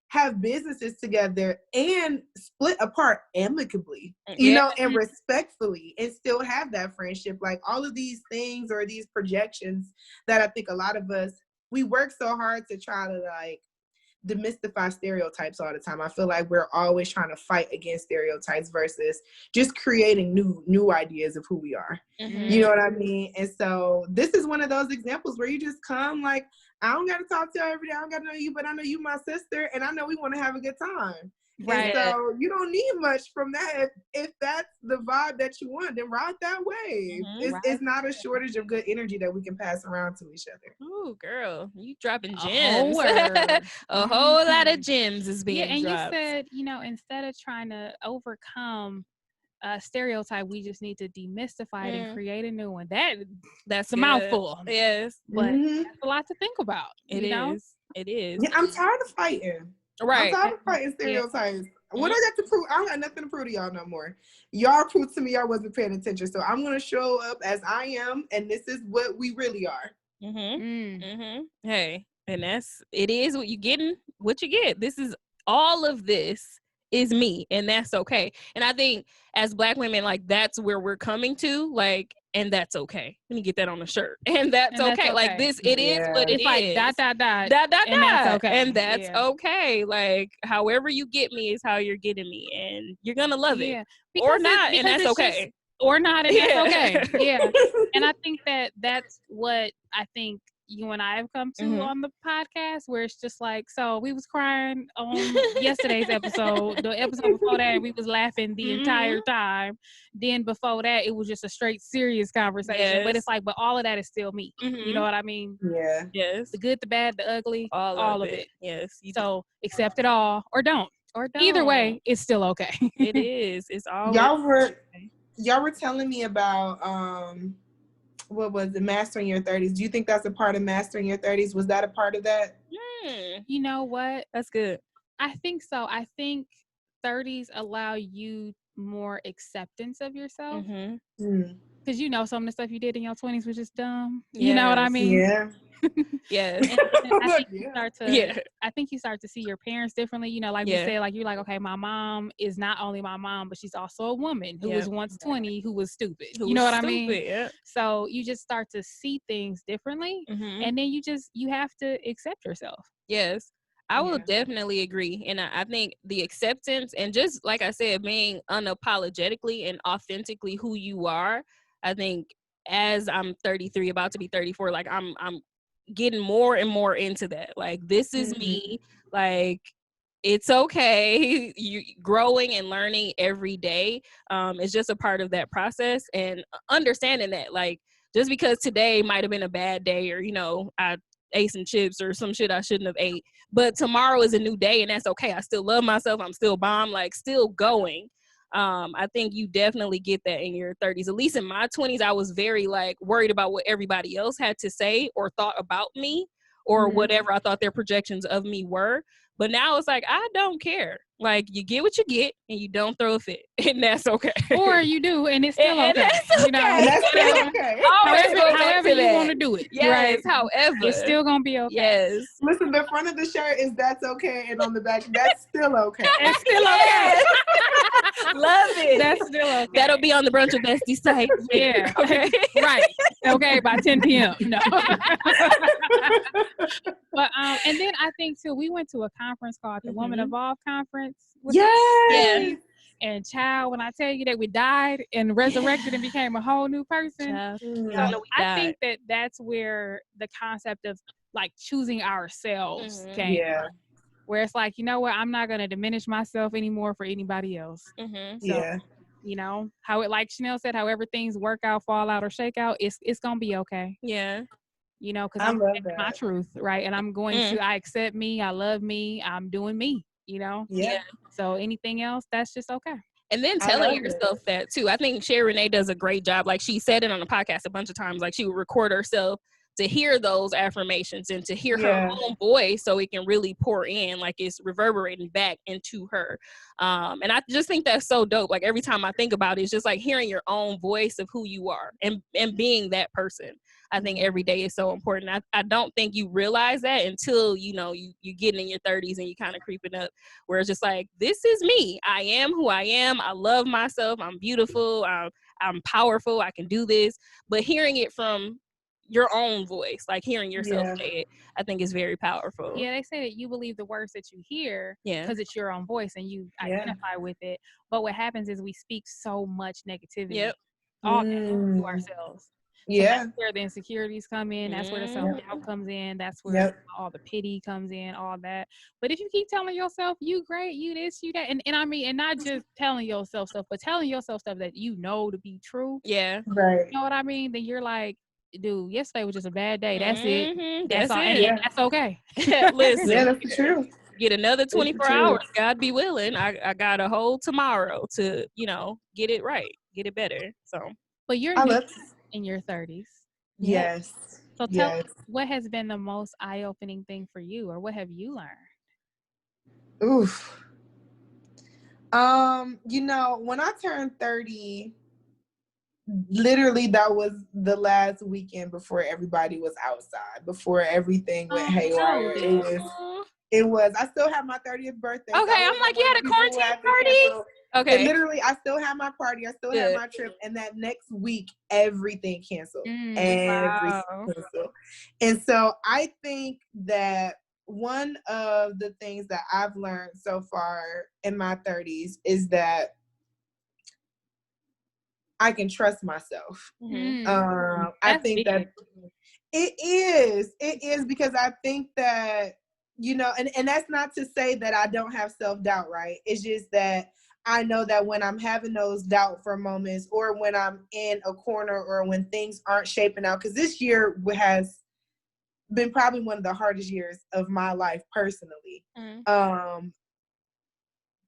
Speaker 3: have businesses together and split apart amicably, you know, and respectfully, and still have that friendship. Like all of these things or these projections that I think a lot of us, we work so hard to try to like demystify stereotypes all the time. I feel like we're always trying to fight against stereotypes versus just creating new ideas of who we are. You know what I mean? And so this is one of those examples where you just come like, I don't got to talk to you every day. I don't got to know you, but I know you my sister, and I know we want to have a good time. Right. And so you don't need much from that. If that's the vibe that you want, then ride that way. It's not a shortage of good energy that we can pass around to each other.
Speaker 2: Ooh, girl, you dropping gems. A whole lot of gems is being dropped.
Speaker 1: You said, you know, instead of trying to overcome a stereotype, we just need to demystify it and create a new one. That's a mouthful.
Speaker 2: Yes.
Speaker 1: But that's a lot to think about.
Speaker 2: It is. It is.
Speaker 3: Yeah, I'm tired of fighting.
Speaker 2: Right.
Speaker 3: I'm tired of fighting stereotypes. What I got to prove? I don't got nothing to prove to y'all no more. Y'all proved to me y'all wasn't paying attention. So I'm going to show up as I am, and this is what we really are.
Speaker 2: Hey, and it is what you getting, what you get. This is all of this is me, and that's okay. And I think as Black women, like that's where we're coming to, like, and that's okay. Let me get that on a shirt. And that's okay. Like this, it is what it is.
Speaker 1: It's like dot,
Speaker 2: and that's okay. And that's okay. Like however you get me is how you're getting me, and you're gonna love it or not, and that's okay.
Speaker 1: Or not, and that's okay. Yeah. And I think that's what I think you and I have come to on the podcast, where it's just like, so we was crying on yesterday's episode. The episode before that, we was laughing the entire time. Then before that, it was just a straight serious conversation. But it's like, but all of that is still me. You know what I mean?
Speaker 3: Yeah.
Speaker 2: Yes.
Speaker 1: The good, the bad, the ugly, all of it.
Speaker 2: Yes.
Speaker 1: So accept it all or don't. Either way, it's still okay.
Speaker 2: It is. It's always
Speaker 3: y'all were telling me about what was it, mastering your 30s? Do you think that's a part of mastering your 30s? Was that a part of that?
Speaker 1: You know what?
Speaker 2: That's good.
Speaker 1: I think so. I think 30s allow you more acceptance of yourself. Because you know some of the stuff you did in your 20s was just dumb. You know what I mean?
Speaker 3: Yeah.
Speaker 2: Yes.
Speaker 1: And I think you start to see your parents differently. You know, like we said, like you're like, okay, my mom is not only my mom, but she's also a woman who was once 20, who was stupid. You know what I mean?
Speaker 2: Yeah.
Speaker 1: So you just start to see things differently, and then you have to accept yourself.
Speaker 2: Yes. I will definitely agree. And I think the acceptance and just like I said, being unapologetically and authentically who you are, I think as I'm 33, about to be 34, like I'm getting more and more into that. Like this is me. Like it's okay. You growing and learning every day. It's just a part of that process, and understanding that like just because today might have been a bad day, or you know, I ate some chips or some shit I shouldn't have ate, but tomorrow is a new day, and that's okay. I still love myself. I'm still bomb, like still going. I think you definitely get that in your 30s. At least in my 20s, I was very like worried about what everybody else had to say or thought about me, or whatever I thought their projections of me were. But now it's like, I don't care. Like you get what you get, and you don't throw a fit, and that's okay.
Speaker 1: Or you do, and it's still okay. You know,
Speaker 3: that's still okay.
Speaker 1: However you want to do it.
Speaker 2: Yes, right. However,
Speaker 1: it's still gonna be okay.
Speaker 2: Yes.
Speaker 3: Listen, the front of the shirt is "That's okay," and on the back, "That's still okay."
Speaker 1: It's still okay.
Speaker 2: Love it.
Speaker 1: That's still okay.
Speaker 2: That'll be on the Brunch with Besties site.
Speaker 1: Yeah.
Speaker 2: Okay.
Speaker 1: Right. Okay, by 10 p.m. No. But and then I think too, we went to a conference called the Woman Evolve Conference.
Speaker 3: Yes.
Speaker 1: And child, when I tell you that we died and resurrected and became a whole new person, so I think that that's where the concept of like choosing ourselves came from. Where it's like, you know what, I'm not going to diminish myself anymore for anybody else. So, you know, how it, like Chanel said, however things work out, fall out, or shake out, it's going to be okay.
Speaker 2: Yeah.
Speaker 1: You know, because I'm my truth, right? And I'm going to, I accept me, I love me, I'm doing me, you know?
Speaker 3: Yeah.
Speaker 1: So anything else, that's just okay.
Speaker 2: And then telling yourself that too. I think Sherry Renee does a great job. Like she said it on the podcast a bunch of times. Like she would record herself to hear those affirmations and to hear her own voice so it can really pour in, like it's reverberating back into her. And I just think that's so dope. Like every time I think about it, it's just like hearing your own voice of who you are and being that person. I think every day is so important. I don't think you realize that until, you know, you get in your 30s and you kind of creeping up where it's just like, this is me. I am who I am. I love myself. I'm beautiful. I'm powerful. I can do this. But hearing it from your own voice, like hearing yourself say it, I think is very powerful.
Speaker 1: Yeah, they say that you believe the words that you hear because it's your own voice and you identify with it. But what happens is we speak so much negativity all day to ourselves. So that's where the insecurities come in. That's where the self-doubt comes in. That's where all the pity comes in, all that. But if you keep telling yourself, you great, you this, you that, and I mean, and not just telling yourself stuff, but telling yourself stuff that you know to be true.
Speaker 2: Yeah.
Speaker 3: Right.
Speaker 1: You know what I mean? Then you're like, dude, yesterday was just a bad day. That's it.
Speaker 2: That's
Speaker 1: all.
Speaker 2: it.
Speaker 1: And that's okay.
Speaker 2: Listen.
Speaker 3: Yeah, that's the truth.
Speaker 2: Get another 24 hours. God be willing. I got a whole tomorrow to, you know, get it right, get it better. So,
Speaker 1: but you're in your 30s.
Speaker 3: Yes.
Speaker 1: So tell us, what has been the most eye-opening thing for you, or what have you learned?
Speaker 3: Oof. You know, when I turned 30, literally that was the last weekend before everybody was outside, before everything went haywire. It was. I still have my 30th birthday.
Speaker 2: Okay, so I'm like, you had a quarantine party? Okay.
Speaker 3: And literally, I still have my party. I still have my trip. And that next week, everything canceled. Everything canceled. And so I think that one of the things that I've learned so far in my 30s is that I can trust myself. I think that it is because I think that, you know, and that's not to say that I don't have self-doubt, right? It's just that I know that when I'm having those doubtful moments, or when I'm in a corner, or when things aren't shaping out, because this year has been probably one of the hardest years of my life personally.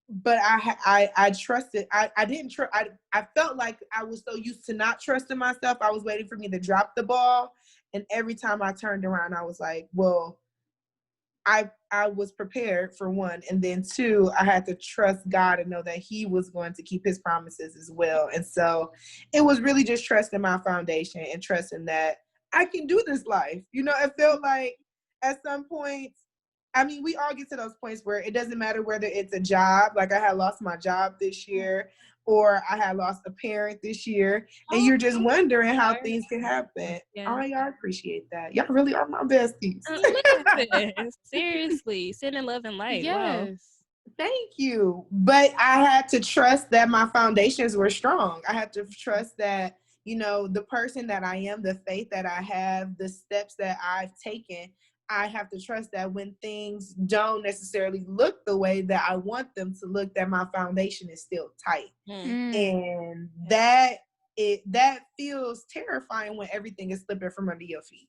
Speaker 3: But I trusted. I didn't trust. I felt like I was so used to not trusting myself. I was waiting for me to drop the ball. And every time I turned around, I was like, well, I was prepared, for one. And then two, I had to trust God and know that he was going to keep his promises as well. And so it was really just trusting my foundation and trusting that I can do this life. You know, it felt like at some point, I mean, we all get to those points where it doesn't matter whether it's a job. Like I had lost my job this year, or I had lost a parent this year, and you're just wondering how things can happen. Oh, y'all appreciate that. Y'all really are my besties.
Speaker 2: Seriously, sending love and light. Wow.
Speaker 3: Thank you. But I had to trust that my foundations were strong. I had to trust that, you know, the person that I am, the faith that I have, the steps that I've taken, I have to trust that when things don't necessarily look the way that I want them to look, that my foundation is still tight. And that feels terrifying when everything is slipping from under your feet.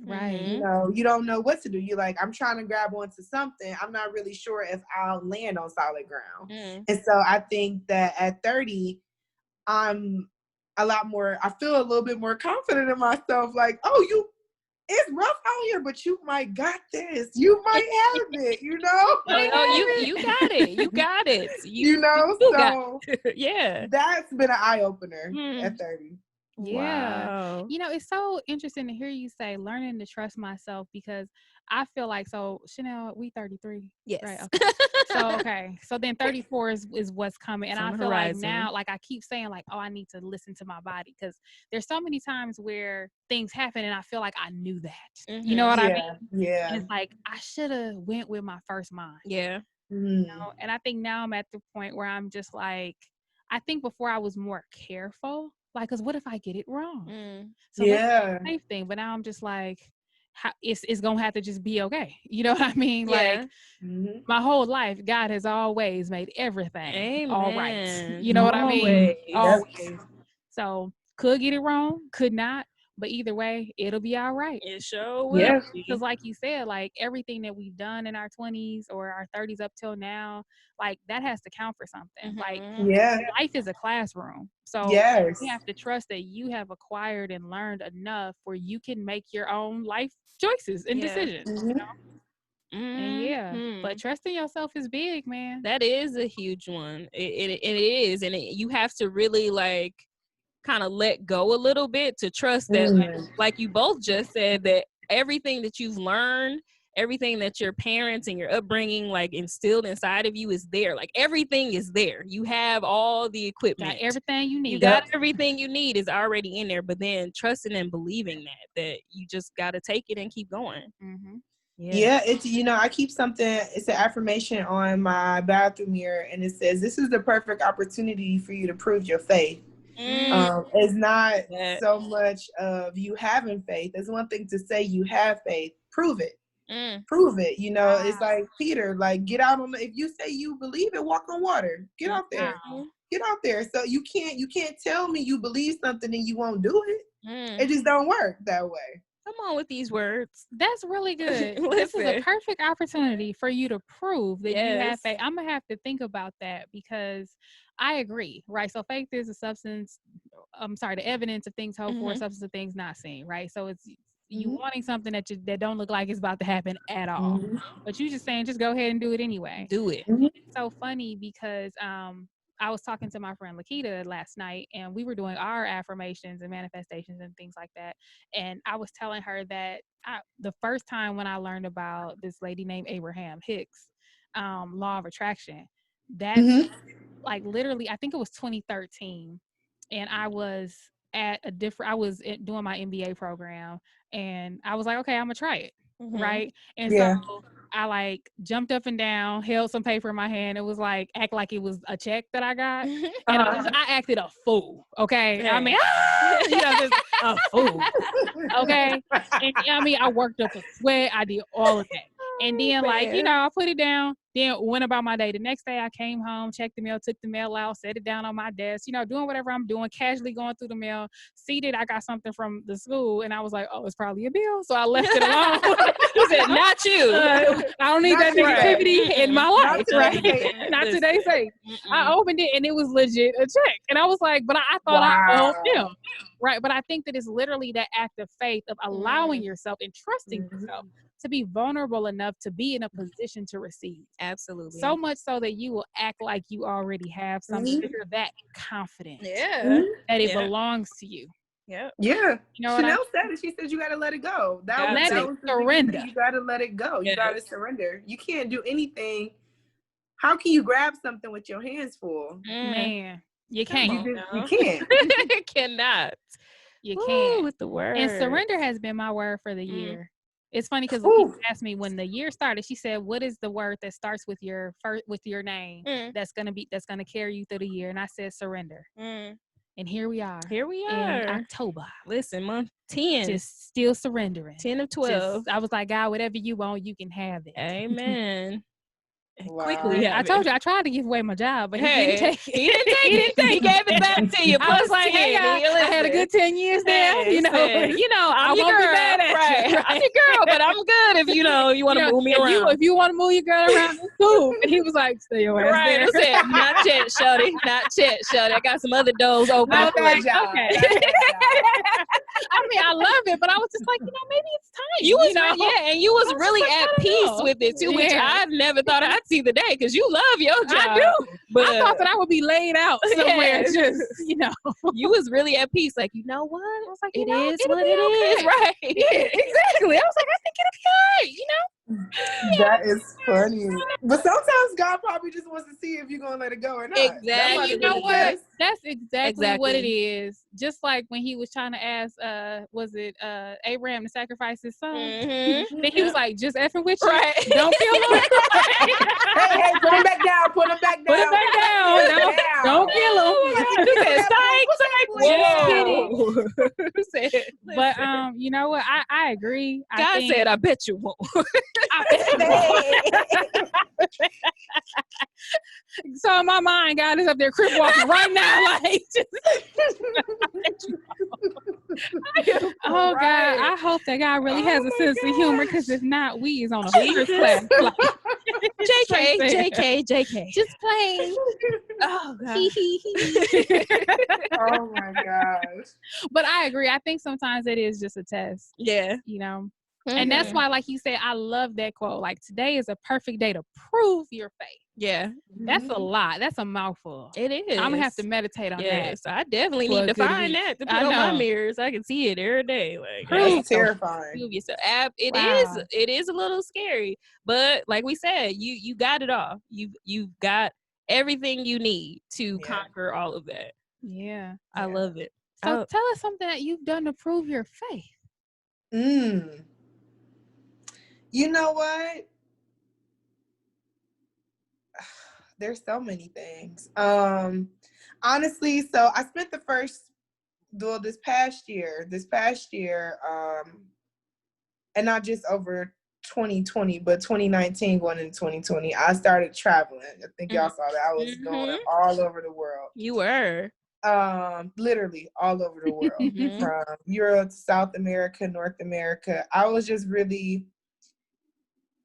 Speaker 1: Right.
Speaker 3: You know, you don't know what to do. You're like, I'm trying to grab onto something. I'm not really sure if I'll land on solid ground. And so I think that at 30, I'm a lot more, I feel a little bit more confident in myself. Like, oh, it's rough out here, but you might got this. You might have it, you know?
Speaker 2: You got it. You got it.
Speaker 3: You know? So
Speaker 2: yeah.
Speaker 3: That's been an eye-opener at 30.
Speaker 1: Yeah.
Speaker 2: Wow.
Speaker 1: You know, it's so interesting to hear you say learning to trust myself, because I feel like, so Chanel, we 33.
Speaker 2: Yes.
Speaker 1: Right. Okay. So then 34 is what's coming. And I feel like now, like I keep saying like, oh, I need to listen to my body, because there's so many times where things happen and I feel like I knew that. You know what I mean?
Speaker 3: Yeah.
Speaker 1: And it's like, I should have went with my first mind.
Speaker 2: Yeah.
Speaker 1: You know? And I think now I'm at the point where I'm just like, I think before I was more careful, like, because what if I get it wrong? So that's the safe thing. But now I'm just like, it's gonna have to just be okay. You know what I mean?
Speaker 2: Yeah.
Speaker 1: Like, my whole life, God has always made everything all right. You know what I mean? Always. So could get it wrong, could not. But either way, it'll be all right.
Speaker 2: It sure will.
Speaker 1: Because like you said, like everything that we've done in our 20s or our 30s up till now, like that has to count for something. Like life is a classroom. So you have to trust that you have acquired and learned enough where you can make your own life choices and decisions. You know? And but trusting yourself is big, man.
Speaker 2: That is a huge one. It is. And you have to really like kind of let go a little bit to trust that, like you both just said, that everything that you've learned, everything that your parents and your upbringing like instilled inside of you is there. Like everything is there. You have all the equipment.
Speaker 1: Got everything you need.
Speaker 2: You got everything you need is already in there. But then trusting and believing that you just got to take it and keep going.
Speaker 3: Yeah, it's, you know, I keep something, it's an affirmation on my bathroom mirror, and it says, this is the perfect opportunity for you to prove your faith. It's not so much of you having faith. It's one thing to say you have faith. Prove it. Prove it. You know, it's like Peter, like get out on if you say you believe it, walk on water. Get out there. Get out there. So you can't tell me you believe something and you won't do it. It just don't work that way.
Speaker 2: Come on with these words.
Speaker 1: That's really good. This is a perfect opportunity for you to prove that you have faith. I'm gonna have to think about that, because I agree, right? So faith is the evidence of things hoped for, substance of things not seen, right? So it's you wanting something that don't look like it's about to happen at all, but you just saying, just go ahead and do it anyway.
Speaker 2: Do it.
Speaker 1: It's so funny because I was talking to my friend Lakita last night, and we were doing our affirmations and manifestations and things like that. And I was telling her that the first time when I learned about this lady named Abraham Hicks, law of attraction, that's like literally, I think it was 2013. And I was doing my MBA program, and I was like, okay, I'm gonna try it. Right. And so I like jumped up and down, held some paper in my hand. It was like, act like it was a check that I got. And I acted a fool. Okay. I mean, just a fool. Okay. And I mean, I worked up a sweat. I did all of that. And then I put it down, then went about my day. The next day I came home, checked the mail, took the mail out, set it down on my desk, doing whatever I'm doing, casually going through the mail, seated. I got something from the school, and I was like, oh, it's probably a bill. So I left it alone.
Speaker 2: He said, not you.
Speaker 1: I don't need that negativity in my life, right? Not today's sake. I opened it, and it was legit a check. And I was like, but I thought I owed him. Right. But I think that it's literally that act of faith of allowing yourself and trusting yourself to be vulnerable enough to be in a position to receive.
Speaker 2: Absolutely.
Speaker 1: So much so that you will act like you already have something. You're that confident
Speaker 2: that
Speaker 1: it belongs to you.
Speaker 3: Yeah.
Speaker 1: Chanel
Speaker 3: said it. She said you got to let it go. That was
Speaker 1: surrender.
Speaker 3: You got to let it go. You got to surrender. You can't do anything. How can you grab something with your hands full?
Speaker 1: Man, you can't.
Speaker 3: You can't.
Speaker 2: You cannot.
Speaker 1: You can't.
Speaker 2: With the word.
Speaker 1: And surrender has been my word for the year. It's funny because she asked me when the year started. She said, "What is the word that starts with your name that's gonna carry you through the year?" And I said, "Surrender." And here we are. In October.
Speaker 2: Listen, month 10.
Speaker 1: Just still surrendering.
Speaker 2: 10 of 12.
Speaker 1: I was like, God, whatever you want, you can have it.
Speaker 2: Amen.
Speaker 3: Wow.
Speaker 2: Quickly,
Speaker 1: I told you I tried to give away my job, but he didn't take it.
Speaker 2: He didn't take it. He gave it back to you.
Speaker 1: I was like, hey, I had a good 10 years there. I'm your girl.
Speaker 2: Right. I'm your girl, but I'm good if you want to move me around.
Speaker 1: If you want to move your girl around, it's cool. And he was like, stay your ass there.
Speaker 2: I said, not yet, shorty. Not yet, shorty. I got some other doors open.
Speaker 1: Okay. I mean, I love it, but I was just like, maybe it's time.
Speaker 2: You was and you was really at peace with it too, which I never thought I'd see the day, because you love your job.
Speaker 1: I do.
Speaker 2: But
Speaker 1: I thought that I would be laid out somewhere, just
Speaker 2: you was really at peace. Like, you know what?
Speaker 1: I was like,
Speaker 2: It is
Speaker 1: it'll
Speaker 2: what
Speaker 1: be
Speaker 2: it
Speaker 1: okay.
Speaker 2: is, right?
Speaker 1: Yeah, exactly. I was like, I think it'll be all right,
Speaker 3: That is funny. But sometimes God probably just wants to see if you're gonna let it go or not.
Speaker 2: Exactly.
Speaker 1: You know what? That's exactly what it is. Just like when he was trying to ask, was it Abraham to sacrifice his son?
Speaker 2: Mm-hmm.
Speaker 1: Then he was like, just effing with you.
Speaker 2: Right.
Speaker 1: Don't kill him.
Speaker 3: Hey, put him back down. Put him back down.
Speaker 1: Put him back down. Don't kill him.
Speaker 2: You said,
Speaker 1: Whoa.
Speaker 2: Who said,
Speaker 1: But you know what? I agree.
Speaker 2: God said, I bet you won't.
Speaker 1: So in my mind, God is up there crip walking right now, like. Oh God! I hope that God really has a sense of humor, because if not, we is on a first class flight.
Speaker 2: JK.
Speaker 1: Just playing.
Speaker 2: Oh God.
Speaker 3: Oh my gosh.
Speaker 1: But I agree. I think sometimes it is just a test.
Speaker 2: Yeah.
Speaker 1: And that's why, like you said, I love that quote. Like, today is a perfect day to prove your faith.
Speaker 2: Yeah.
Speaker 1: That's a lot. That's a mouthful.
Speaker 2: It is.
Speaker 1: I'm gonna have to meditate on that.
Speaker 2: Yes, I definitely need to find that to put on my mirrors. I can see it every day. Like,
Speaker 3: that's terrifying.
Speaker 2: Prove yourself. It is a little scary, but like we said, you got it all. You've got everything you need to conquer all of that.
Speaker 1: Yeah,
Speaker 2: I love it.
Speaker 1: So tell us something that you've done to prove your faith.
Speaker 3: You know what? There's so many things. Honestly, so I spent this past year, and not just over 2020, but 2019 going into 2020, I started traveling. I think y'all saw that. I was going all over the world.
Speaker 2: You were.
Speaker 3: Literally all over the world, from Europe to South America, North America. I was just really,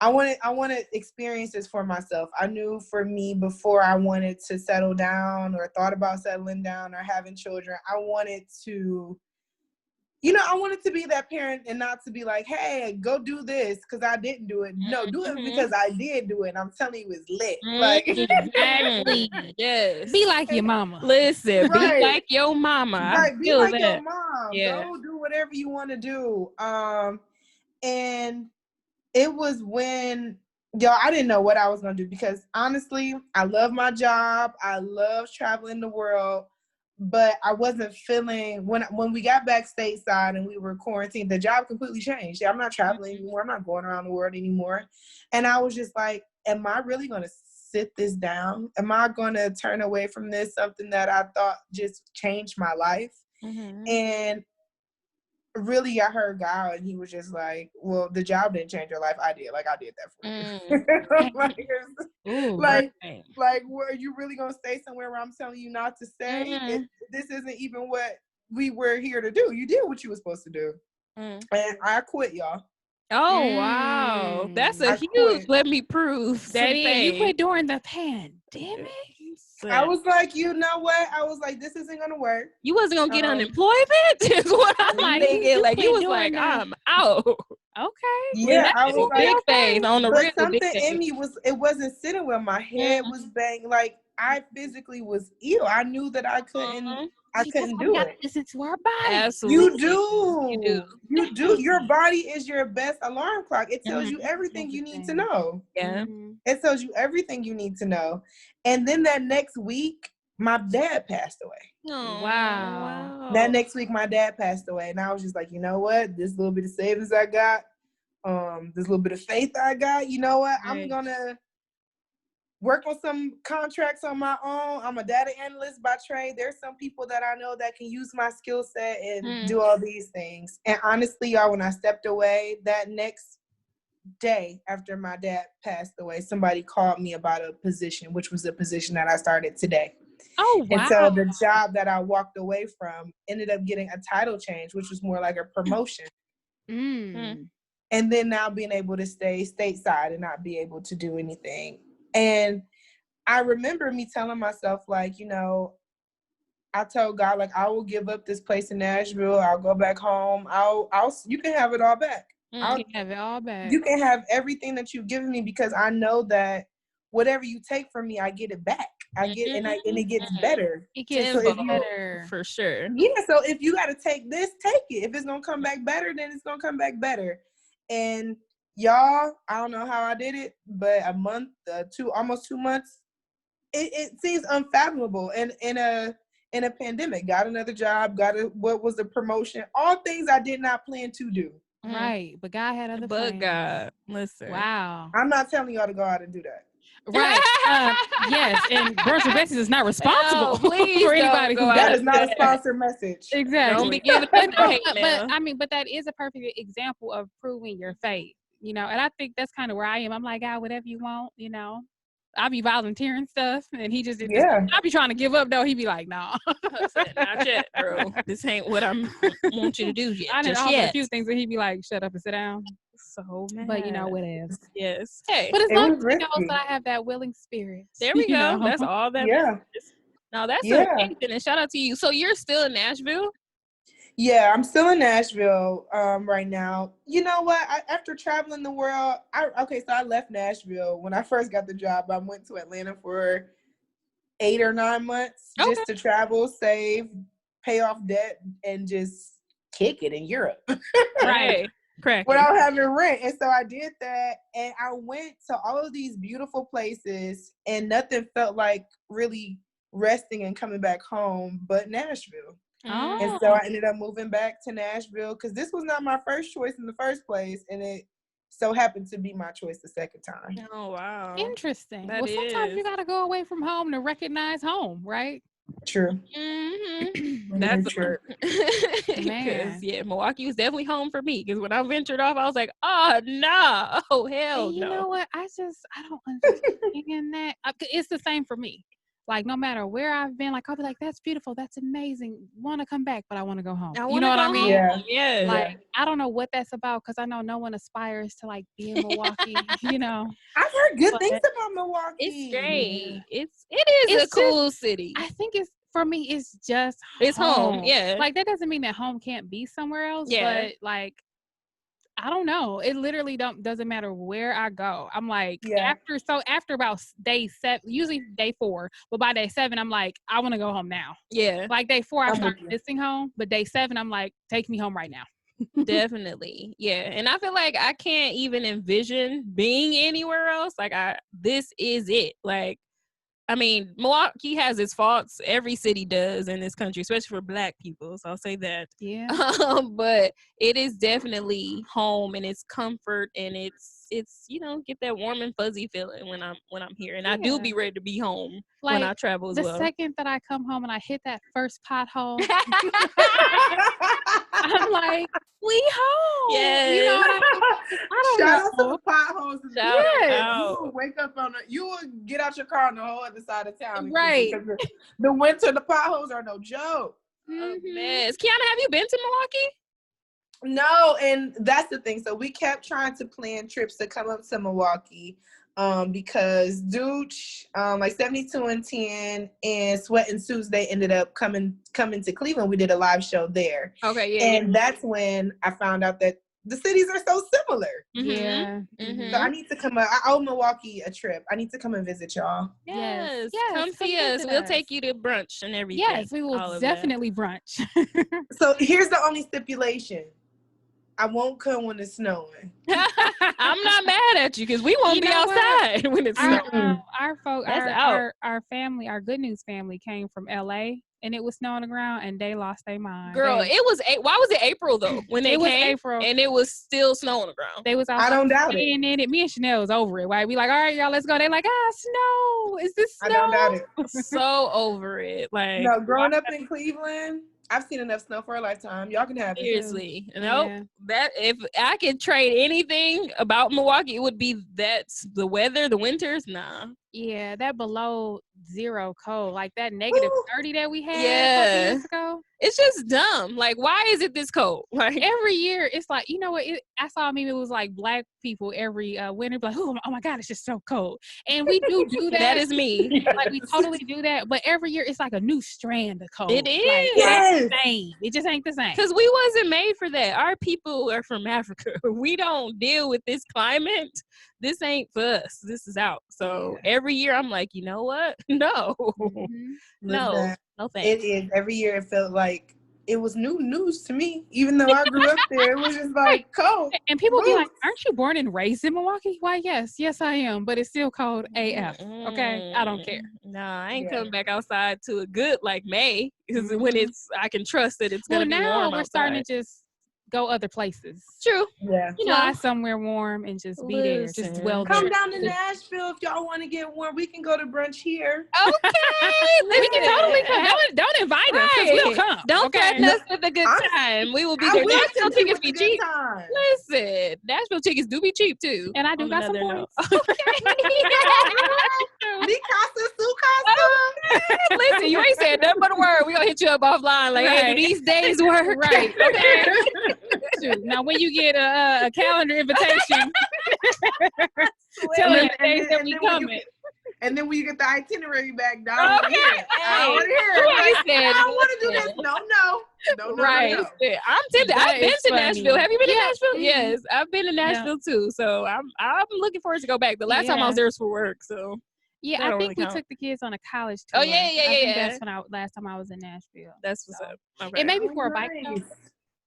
Speaker 3: I wanted experiences for myself. I knew for me, before I wanted to settle down or thought about settling down or having children, I wanted to be that parent and not to be like, hey, go do this because I didn't do it. No, do it because I did do it. And I'm telling you, it's lit. Like,
Speaker 1: Exactly.
Speaker 2: Yes.
Speaker 1: Be like your mama.
Speaker 2: Listen, be like your mama.
Speaker 3: Right, be like your mom.
Speaker 2: Yeah.
Speaker 3: Go do whatever you want to do. And it was when, I didn't know what I was going to do, because honestly, I love my job. I love traveling the world. But I wasn't feeling, when we got back stateside and we were quarantined, the job completely changed. I'm not traveling anymore. I'm not going around the world anymore. And I was just like, am I really going to sit this down? Am I going to turn away from this, something that I thought just changed my life? And really, I heard God, and he was just like, well, the job didn't change your life. I did. Like, I did that for you. like, were you really going to stay somewhere where I'm telling you not to stay? This isn't even what we were here to do. You did what you were supposed to do. And I quit, y'all.
Speaker 2: Oh, wow. That's a huge, let me prove
Speaker 1: that is. You quit during the pandemic?
Speaker 3: I was like, you know what? I was like, this isn't gonna work.
Speaker 2: You wasn't gonna get unemployment? Is what I'm thinking. Like, you was like, I'm out.
Speaker 1: Okay.
Speaker 3: Yeah, I was like,
Speaker 2: big thing on the
Speaker 3: but
Speaker 2: real.
Speaker 3: Something in me it wasn't sitting well. My head was banging. Like, I physically was ill. I knew that I couldn't. I couldn't do it.
Speaker 1: Listen to our body.
Speaker 2: Absolutely.
Speaker 3: You do. Your body is your best alarm clock. It tells you everything you need to know.
Speaker 2: Yeah.
Speaker 3: It tells you everything you need to know. And then that next week, my dad passed away.
Speaker 2: Oh,
Speaker 1: wow.
Speaker 3: That next week, my dad passed away. And I was just like, you know what? This little bit of savings I got, this little bit of faith I got, you know what? I'm going to work on some contracts on my own. I'm a data analyst by trade. There's some people that I know that can use my skill set and do all these things. And honestly, y'all, when I stepped away, that next day after my dad passed away, somebody called me about a position, which was a position that I started today.
Speaker 1: Oh, wow.
Speaker 3: And so the job that I walked away from ended up getting a title change, which was more like a promotion. And then now being able to stay stateside and not be able to do anything. And I remember me telling myself, like, you know, I told God, like, I will give up this place in Nashville. I'll go back home. You can have it all back.
Speaker 1: You can have it all back.
Speaker 3: You can have everything that you've given me, because I know that whatever you take from me, I get it back. I get, and it gets better.
Speaker 1: It gets better
Speaker 2: for sure.
Speaker 3: Yeah, so if you got to take this, take it. If it's gonna come back better, then it's gonna come back better. And y'all, I don't know how I did it, but a month, almost 2 months, it seems unfathomable. And in a pandemic, got another job, what was the promotion? All things I did not plan to do.
Speaker 1: Right, but God had other plans.
Speaker 2: But God, listen.
Speaker 1: Wow.
Speaker 3: I'm not telling y'all to go out and do that.
Speaker 1: Right. Yes, and Brunch with Besties is not responsible for anybody who
Speaker 3: that is not a sponsored message.
Speaker 1: Exactly.
Speaker 2: Don't be giving hate,
Speaker 1: but that is a perfect example of proving your faith, and I think that's kind of where I am. I'm like, God, whatever you want, I'll be volunteering stuff, and he just I'll be trying to give up though. He'd be like, no,
Speaker 2: not yet, bro. This ain't what I want you to do yet.
Speaker 1: I didn't offer a few things, and he'd be like, shut up and sit down.
Speaker 2: So mad.
Speaker 1: But whatever.
Speaker 2: Yes. Hey.
Speaker 1: But as long as he knows that I have that willing spirit.
Speaker 2: There we go. That's all that matters. No, that's amazing. And shout out to you. So you're still in Nashville?
Speaker 3: Yeah, I'm still in Nashville right now. You know what? After traveling the world, so I left Nashville. When I first got the job, I went to Atlanta for 8 or 9 months just to travel, save, pay off debt, and just kick it in Europe.
Speaker 2: Right. Correct.
Speaker 3: Without having rent. And so I did that, and I went to all of these beautiful places, and nothing felt like really resting and coming back home but Nashville. Oh. And so I ended up moving back to Nashville because this was not my first choice in the first place, and it so happened to be my choice the second time.
Speaker 2: Oh, wow.
Speaker 1: Interesting. Sometimes you got to go away from home to recognize home, right?
Speaker 3: True.
Speaker 2: Mm-hmm. That's true. Because Milwaukee was definitely home for me. Because when I ventured off, I was like, oh no, oh hell no.
Speaker 1: You know what? I don't understand that. It's the same for me. Like no matter where I've been, like I'll be like, that's beautiful, that's amazing. Want to come back, but I want to go home. You know what I mean?
Speaker 2: Yeah.
Speaker 1: Like I don't know what that's about because I know no one aspires to like be in Milwaukee.
Speaker 3: I've heard good things about Milwaukee.
Speaker 2: It's great. It is a cool city.
Speaker 1: I think for me, it's just
Speaker 2: it's home. Yeah.
Speaker 1: Like that doesn't mean that home can't be somewhere else. Yeah. But like I don't know. It literally doesn't matter where I go. I'm like after about day 7, usually day 4, but by day 7, I'm like, I want to go home now. Yeah. Like day 4, I start missing home, but day 7, I'm like, take me home right now.
Speaker 2: Definitely. Yeah. And I feel like I can't even envision being anywhere else. Like this is it. Like, I mean, Milwaukee has its faults. Every city does in this country, especially for Black people. So I'll say that.
Speaker 1: Yeah.
Speaker 2: But it is definitely home, and it's comfort, and it's get that warm and fuzzy feeling when I'm here, and I do be ready to be home when I travel as well.
Speaker 1: The second that I come home and I hit that first pothole, I'm like, we home.
Speaker 2: Yes.
Speaker 3: I don't know. Shout out to the potholes. You will wake up you will get out your car on the whole other side of town.
Speaker 1: Right.
Speaker 3: The winter, the potholes are no joke.
Speaker 2: Oh, man. Quiana, have you been to Milwaukee?
Speaker 3: No, and that's the thing. So we kept trying to plan trips to come up to Milwaukee because Dooch, like 72 and 10 and Sweat and Suits, they ended up coming to Cleveland. We did a live show there.
Speaker 2: Okay, yeah.
Speaker 3: And that's when I found out that the cities are so similar.
Speaker 1: Yeah.
Speaker 2: Mm-hmm.
Speaker 3: So I need to come up. I owe Milwaukee a trip. I need to come and visit y'all.
Speaker 2: Yes. Come see us. We'll take you to brunch and everything.
Speaker 1: Yes, we will definitely brunch.
Speaker 3: So here's the only stipulation. I won't come when it's snowing.
Speaker 2: I'm not mad at you because we won't be outside when it's snowing.
Speaker 1: Our family, our Good News family came from LA and it was snow on the ground and they lost their mind.
Speaker 2: Girl, why was it April though? When they came
Speaker 1: April,
Speaker 2: and it was still snow on the ground.
Speaker 1: They was
Speaker 3: I don't doubt it.
Speaker 1: In it. Me and Chanel was over it. Right? We like, all right, y'all, let's go. They like, snow. Is this snow?
Speaker 3: I don't doubt it.
Speaker 2: So over it. Like
Speaker 3: no, growing up in Cleveland, I've seen enough snow for a lifetime. Y'all can have it.
Speaker 2: Seriously. That if I could trade anything about Milwaukee, it would be the weather, the winters. Nah.
Speaker 1: Yeah, that below zero cold, like that negative 30 that we had a couple years ago.
Speaker 2: It's just dumb. Like, why is it this cold? Like
Speaker 1: every year, it's like, you know what? I saw it was like Black people every winter, like, oh my God, it's just so cold. And we do that.
Speaker 2: That is me.
Speaker 1: Yes. Like we totally do that. But every year, it's like a new strand of cold.
Speaker 2: It is.
Speaker 1: Like,
Speaker 3: yes.
Speaker 1: It just ain't the same.
Speaker 2: Because we wasn't made for that. Our people are from Africa. We don't deal with this climate this ain't for us. This is out. So every year I'm like, you know what? No. No thanks.
Speaker 3: It is. Every year it felt like it was new news to me, even though I grew up there. It was just like cold.
Speaker 1: And people be like, aren't you born and raised in Milwaukee? Why, yes, I am. But it's still cold AF. Okay? I don't care.
Speaker 2: No, I ain't coming back outside to a good like May. Because when I can trust that it's going to be warm
Speaker 1: now we're
Speaker 2: outside.
Speaker 1: starting to just go other places.
Speaker 2: True.
Speaker 3: Yeah.
Speaker 1: Fly somewhere warm and just be there. Just dwell there.
Speaker 3: Come down to Nashville if y'all want to get warm. We can go to brunch here.
Speaker 2: Okay.
Speaker 1: We can totally come. Don't invite us because we'll come.
Speaker 2: Don't threaten us with a good time. We will be there. Nashville tickets be cheap. Listen, Nashville tickets do be cheap too.
Speaker 1: And I do got some points.
Speaker 3: Mi casa, su casa.
Speaker 2: Listen, you ain't said nothing but a word. We gonna hit you up offline. Like, hey, do these days work?
Speaker 1: Right. Okay. Now, when you get a calendar invitation, tell me the days that we coming.
Speaker 3: And then when you get the itinerary back, I don't want to hear it. I don't want to hear
Speaker 2: it.
Speaker 3: I don't want to do this. No.
Speaker 2: Right.
Speaker 3: No.
Speaker 2: I'm tempted. I've been to Nashville. Have you been to Nashville?
Speaker 1: Mm-hmm.
Speaker 2: Yes, I've been to Nashville too. So I'm looking forward to go back. The last time I was there was for work. So
Speaker 1: yeah, I think we took the kids on a college tour.
Speaker 2: Oh yeah.
Speaker 1: I think that's when last time I was in Nashville.
Speaker 2: That's what's up.
Speaker 1: Right. It may be for a bike show.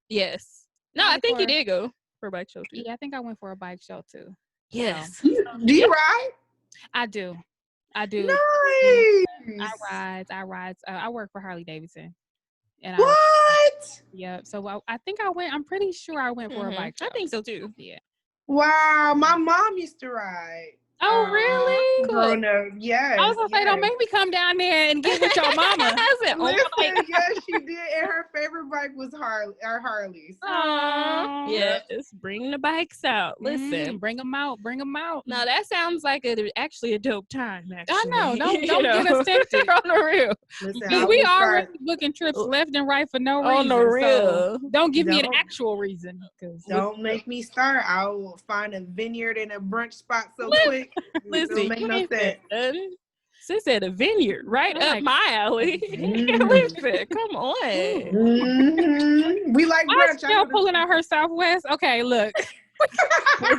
Speaker 2: Yes. No, I think you did go for a bike show too.
Speaker 1: Yeah, I think I went for a bike show too.
Speaker 2: Yes.
Speaker 3: Do you ride?
Speaker 1: I do.
Speaker 3: Nice.
Speaker 1: I ride. I work for Harley Davidson. And
Speaker 3: what?
Speaker 1: Yeah. So I think I went. I'm pretty sure I went for a bike show.
Speaker 2: I think so too.
Speaker 1: Yeah.
Speaker 3: Wow, my mom used to ride.
Speaker 1: Oh, really?
Speaker 3: Growing up, yes.
Speaker 1: I was gonna say, don't make me come down there and get with your mama.
Speaker 3: Listen, yes, she did, and her favorite bike was Harley's.
Speaker 2: Aww. Yes, bring the bikes out. Listen,
Speaker 1: bring them out.
Speaker 2: No, that sounds like actually a dope time. Actually,
Speaker 1: I know. Don't get us tempted
Speaker 2: on the real.
Speaker 3: Listen,
Speaker 1: we already booking trips left and right for no reason.
Speaker 2: On the real.
Speaker 1: So don't give me an actual reason.
Speaker 3: Don't make me start. I will find a vineyard and a brunch spot so quick.
Speaker 2: Listen,
Speaker 3: make no sense.
Speaker 2: Sis said a vineyard right up my alley. Listen, come on.
Speaker 3: Mm-hmm. We like brunch.
Speaker 1: I'm still pulling out her Southwest. Okay, look.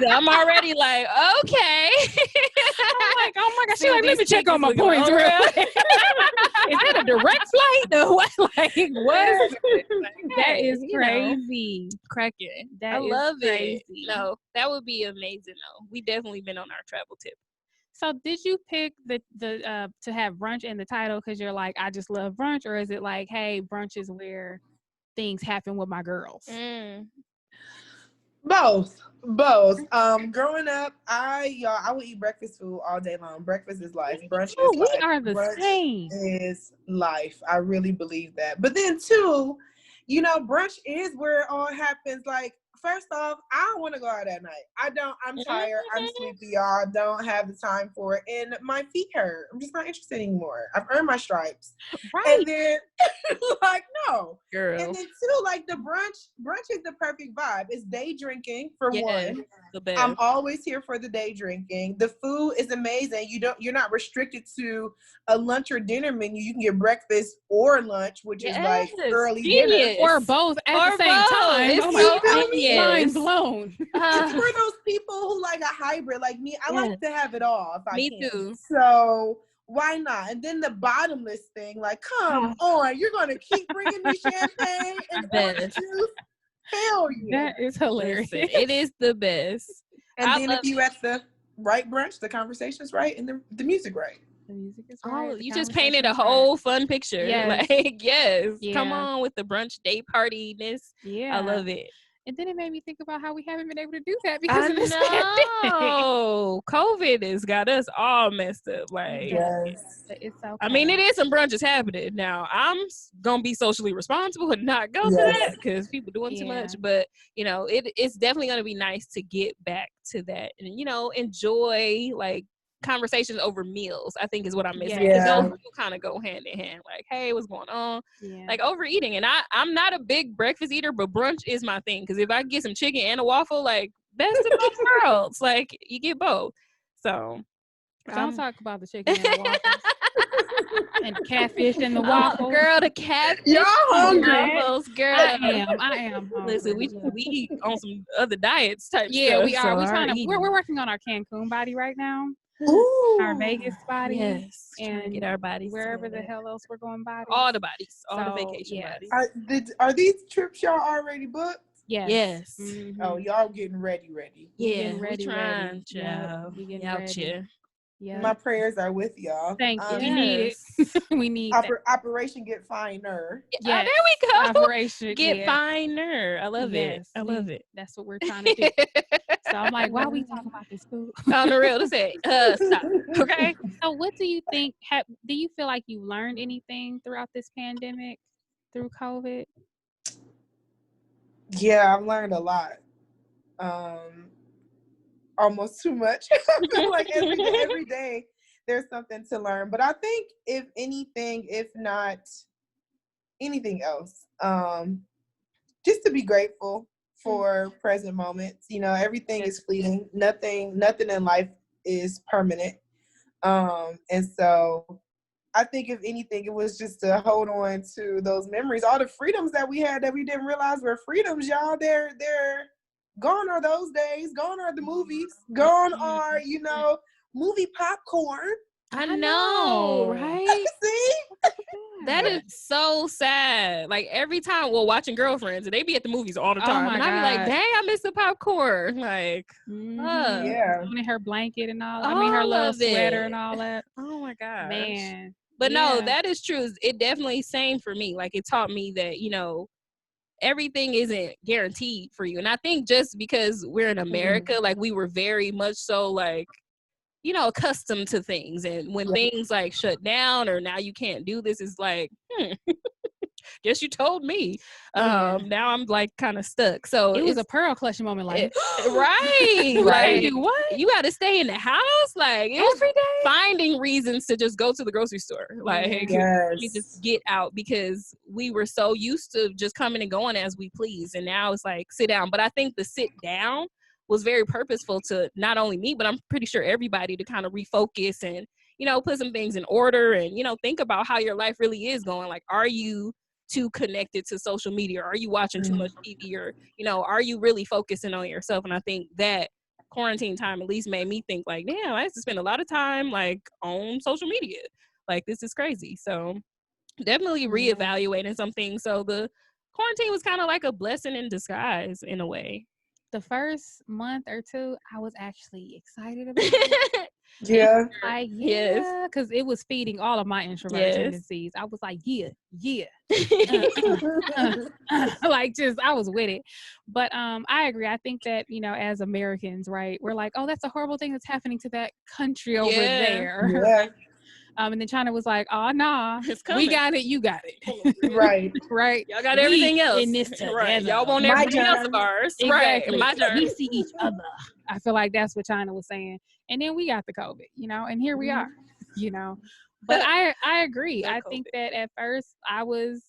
Speaker 2: I'm already like, okay.
Speaker 1: I'm like, oh my gosh. She's like, let me check on my points real quick. Is that a direct flight? No, what? Like, what? That is crazy.
Speaker 2: Cracking.
Speaker 1: I
Speaker 2: love
Speaker 1: crazy.
Speaker 2: it. No, that would be amazing though. We definitely been on our travel tip.
Speaker 1: So did you pick the to have brunch in the title because you're like, I just love brunch, or is it like, hey, brunch is where things happen with my girls?
Speaker 3: Both. Growing up, I would eat breakfast food all day long. Breakfast is life. Brunch is life.
Speaker 1: We are the same.
Speaker 3: Is life. I really believe that. But then too, brunch is where it all happens. Like, first off, I don't want to go out at night. I'm tired. I'm sleepy, y'all. I don't have the time for it. And my feet hurt. I'm just not interested anymore. I've earned my stripes.
Speaker 1: Right.
Speaker 3: And then, like, no.
Speaker 2: Girl.
Speaker 3: And then too, like, the brunch is the perfect vibe. It's day drinking for one.
Speaker 2: The best.
Speaker 3: I'm always here for the day drinking. The food is amazing. You're not restricted to a lunch or dinner menu. You can get breakfast or lunch, which is like early dinner.
Speaker 1: Or both at the same time.
Speaker 2: It's
Speaker 1: mind blown.
Speaker 3: It's for those people who like a hybrid like me. I like to have it all if I can.
Speaker 2: Me too.
Speaker 3: So why not? And then the bottomless thing, like, come on, you're going to keep bringing me champagne and orange juice? Hell yeah.
Speaker 1: That is hilarious.
Speaker 2: Listen, it is the best.
Speaker 3: And then if you at the right brunch, the conversation's right and the music right.
Speaker 1: The music is right.
Speaker 2: You just painted a whole fun picture.
Speaker 1: Yes.
Speaker 2: Like, yes.
Speaker 1: Yeah.
Speaker 2: Come on with the brunch day party-ness.
Speaker 1: Yeah.
Speaker 2: I love it.
Speaker 1: And then it made me think about how we haven't been able to do that because of this pandemic.
Speaker 2: COVID has got us all messed up. Like,
Speaker 3: yes.
Speaker 1: It's okay.
Speaker 2: I mean, it is some brunches happening now. I'm gonna be socially responsible and not go to that because people doing too much. But it's definitely gonna be nice to get back to that and enjoy like conversations over meals. I think is what I'm missing because those two kind of go hand in hand. Like, hey, what's going on? Like overeating, and I'm not a big breakfast eater, but brunch is my thing because if I get some chicken and a waffle, like best of both worlds, like you get both. So
Speaker 1: Don't talk about the chicken and the waffles. And the catfish and the waffles.
Speaker 2: Girl, the catfish
Speaker 3: Y'all hungry?
Speaker 2: waffles, girl.
Speaker 1: I am hungry.
Speaker 2: Listen, we on some other diets type stuff.
Speaker 1: Yeah, we are.
Speaker 2: So
Speaker 1: We're working on our Cancun body right now.
Speaker 3: Ooh.
Speaker 1: Our Vegas body.
Speaker 2: Yes.
Speaker 1: And
Speaker 2: to get our bodies
Speaker 1: wherever
Speaker 2: together.
Speaker 1: the hell else we're going bodies.
Speaker 2: All the bodies. All the vacation bodies.
Speaker 3: Are these trips y'all already booked?
Speaker 1: Yes.
Speaker 3: Mm-hmm. Oh, y'all getting ready.
Speaker 2: Yeah, we're trying, child.
Speaker 1: We getting ready.
Speaker 3: Yeah. My prayers are with y'all.
Speaker 1: Thank you. We need it. We need
Speaker 3: Operation Get Finer.
Speaker 2: Yeah, there we go.
Speaker 1: Operation
Speaker 2: Get Finer. I love it. I love it.
Speaker 1: That's what we're trying to do. So I'm like, why are we talking about this food?
Speaker 2: On the real, to say, stop. Okay.
Speaker 1: So what do you think? Do you feel like you learned anything throughout this pandemic, through COVID?
Speaker 3: Yeah, I've learned a lot. Almost too much. I feel like every day there's something to learn. But I think if anything, if not anything else, just to be grateful for present moments. You know, everything is fleeting. Nothing in life is permanent. And so I think if anything, it was just to hold on to those memories, all the freedoms that we had that we didn't realize were freedoms, y'all. They're gone are those days. Gone are the movies. Gone are, movie popcorn.
Speaker 2: I know, right?
Speaker 3: See?
Speaker 2: That is so sad. Like every time we're watching Girlfriends, and they be at the movies all the time. And I be like, dang, I miss the popcorn. Like,
Speaker 3: yeah.
Speaker 1: And her blanket and all. I mean, her little sweater and all that.
Speaker 2: Oh my gosh.
Speaker 1: Man.
Speaker 2: But no, that is true. It definitely same for me. Like it taught me that, everything isn't guaranteed for you. And I think just because we're in America, like we were very much so like, accustomed to things. And when things like shut down or now you can't do this, it's like, guess you told me. Now I'm like kind of stuck. So
Speaker 1: it was a pearl clutching moment, like
Speaker 2: right.
Speaker 1: Like what?
Speaker 2: You got to stay in the house, like
Speaker 1: every day,
Speaker 2: finding reasons to just go to the grocery store. Like let me just get out, because we were so used to just coming and going as we please, and now it's like sit down. But I think the sit down was very purposeful to not only me, but I'm pretty sure everybody, to kind of refocus and put some things in order and think about how your life really is going. Like, are you too connected to social media? Are you watching too much TV? Or are you really focusing on yourself? And I think that quarantine time at least made me think like, damn, I used to spend a lot of time like on social media. Like, this is crazy. So definitely reevaluating some things. So the quarantine was kind of like a blessing in disguise in a way.
Speaker 1: The first month or two, I was actually excited about it.
Speaker 3: Yeah.
Speaker 1: Like, because it was feeding all of my introvert tendencies. I was like, like, just, I was with it. But I agree. I think that, as Americans, right, we're like, oh, that's a horrible thing that's happening to that country over there.
Speaker 3: Yeah.
Speaker 1: And then China was like, oh, nah, we got it, you got it.
Speaker 3: Right.
Speaker 1: Right.
Speaker 2: Y'all got everything else.
Speaker 1: In this together.
Speaker 2: Right. Y'all want everything else of ours.
Speaker 1: Exactly.
Speaker 2: Right. My turn.
Speaker 1: We see each other. I feel like that's what China was saying. And then we got the COVID, and here we are, But I agree. I think that at first I was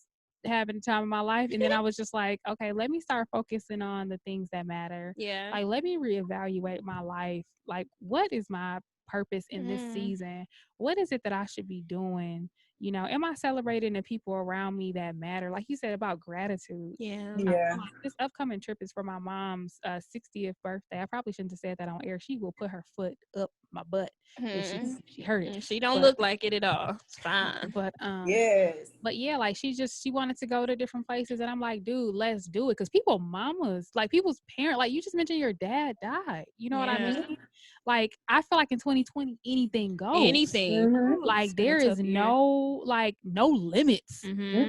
Speaker 1: having the time of my life, and then I was just like, okay, let me start focusing on the things that matter.
Speaker 2: Yeah.
Speaker 1: Like, let me reevaluate my life. Like, what is my purpose in this season? What is it that I should be doing? Am I celebrating the people around me that matter? Like you said about gratitude.
Speaker 3: Yeah.
Speaker 1: This upcoming trip is for my mom's 60th birthday. I probably shouldn't have said that on air. She will put her foot up my butt if she heard it.
Speaker 2: She don't look like it at all. It's fine.
Speaker 1: But
Speaker 3: yes.
Speaker 1: But yeah, like she wanted to go to different places, and I'm like, dude, let's do it. Because people's parents, like you just mentioned, your dad died. You know what I mean? Like, I feel like in 2020, anything goes.
Speaker 2: Anything.
Speaker 1: Like, there is no limits.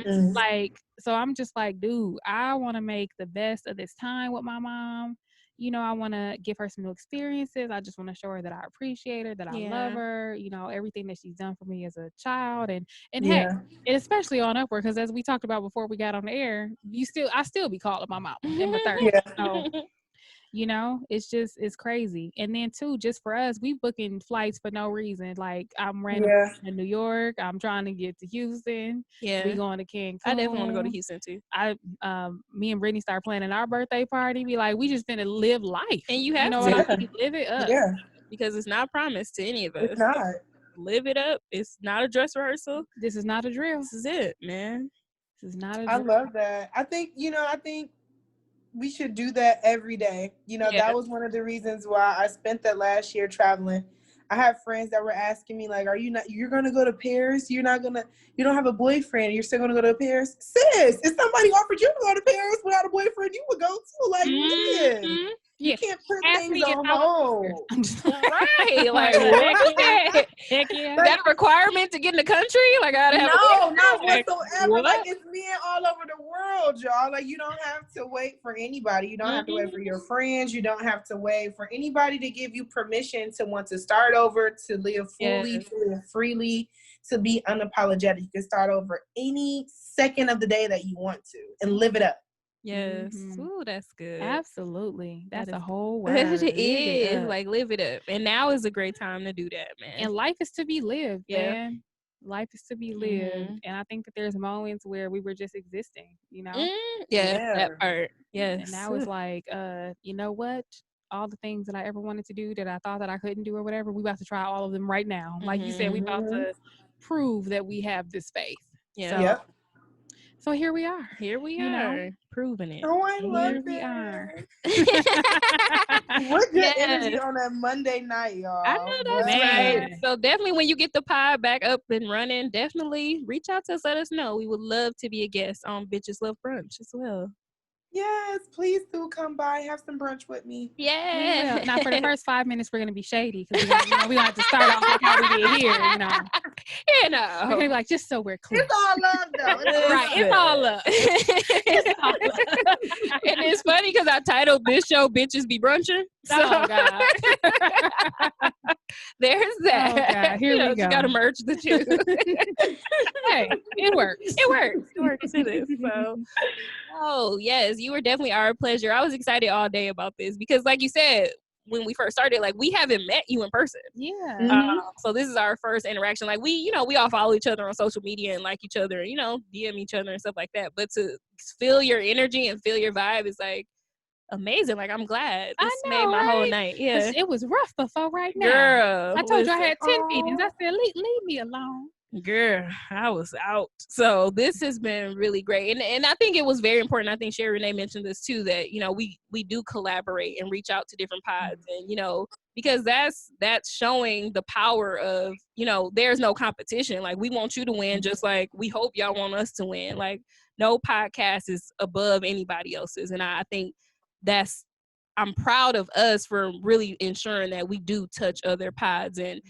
Speaker 1: Like, so I'm just like, dude, I want to make the best of this time with my mom. I want to give her some new experiences. I just want to show her that I appreciate her, that I love her, everything that she's done for me as a child. And hey, and especially on Upward, because as we talked about before we got on the air, I still be calling my mom in my 30s. So, it's crazy. And then too, just for us, we booking flights for no reason. Like, I'm randomly in New York. I'm trying to get to Houston.
Speaker 2: Yeah.
Speaker 1: We going to Cancun.
Speaker 2: I definitely want to go to Houston too.
Speaker 1: Me and Brittany start planning our birthday party. Be like, we just finna live life.
Speaker 2: And you have
Speaker 1: to.
Speaker 2: What I
Speaker 1: mean? Live it up.
Speaker 3: Yeah.
Speaker 2: because it's not promised to any of us.
Speaker 3: It's not.
Speaker 2: Live it up. It's not a dress rehearsal.
Speaker 1: This is not a drill.
Speaker 2: This is it, man.
Speaker 1: This is not a drill.
Speaker 3: I love that. I think we should do that every day. That was one of the reasons why I spent that last year traveling. I have friends that were asking me, like, you're going to go to Paris? You don't have a boyfriend. You're still going to go to Paris? Sis, if somebody offered you to go to Paris without a boyfriend, you would go too. Like, man, you can't put things on hold.
Speaker 2: Right. Like, what?
Speaker 1: Heck yeah.
Speaker 2: Is that a requirement to get in the country? Like, I gotta have
Speaker 3: not whatsoever. What? Like, it's men all over the world, y'all. Like, you don't have to wait for anybody. You don't have to wait for your friends. You don't have to wait for anybody to give you permission to want to start over, to live fully, to live freely, to be unapologetic. You can start over any second of the day that you want to and live it up.
Speaker 2: Yes. Ooh, that's good.
Speaker 1: Absolutely. That's a whole word.
Speaker 2: It is. Like, live it up. And now is a great time to do that, man.
Speaker 1: And life is to be lived, man. Life is to be lived. And I think that there's moments where we were just existing,
Speaker 2: that part. Yes.
Speaker 1: And now it's like, you know what? All the things that I ever wanted to do that I thought that I couldn't do or whatever, we about to try all of them right now. Like you said, we about to prove that we have this faith.
Speaker 2: Yeah.
Speaker 1: So here we are.
Speaker 2: Here we are. Proving it.
Speaker 3: Oh, I love it.
Speaker 1: We are.
Speaker 3: What good energy on that Monday night, y'all.
Speaker 2: I know that's right. So definitely when you get the pod back up and running, definitely reach out to us. Let us know. We would love to be a guest on Bitches Love Brunch as well.
Speaker 3: Yes, please do come by. Have some brunch with me.
Speaker 2: Yeah.
Speaker 1: Now, for the first 5 minutes, we're going to be shady because we don't have to start off like how we did here, We're going to be like, just so we're clear.
Speaker 3: It's all love, though.
Speaker 2: It's all love. And it's funny because I titled this show Bitches Be Brunching. So.
Speaker 1: Oh, God.
Speaker 2: There's that.
Speaker 1: Oh, God. Here we go.
Speaker 2: You got to merge the two.
Speaker 1: Hey, it works.
Speaker 2: It works. It is. So, oh, yes, you were definitely our pleasure. I was excited all day about this because, like you said, when we first started, like, we haven't met you in person.
Speaker 1: Yeah.
Speaker 2: So this is our first interaction. Like, we all follow each other on social media and like each other, DM each other and stuff like that. But to feel your energy and feel your vibe is like amazing. Like, I'm glad. This made my whole night. Yeah.
Speaker 1: It was rough before right now.
Speaker 2: Girl.
Speaker 1: I told you I had 10 meetings. I said, leave me alone.
Speaker 2: Girl, I was out. So this has been really great. And I think it was very important. I think Sherry Renee mentioned this too, that, we do collaborate and reach out to different pods and, because that's showing the power of, there's no competition. Like, we want you to win just like we hope y'all want us to win. Like, no podcast is above anybody else's. And I think I'm proud of us for really ensuring that we do touch other pods and,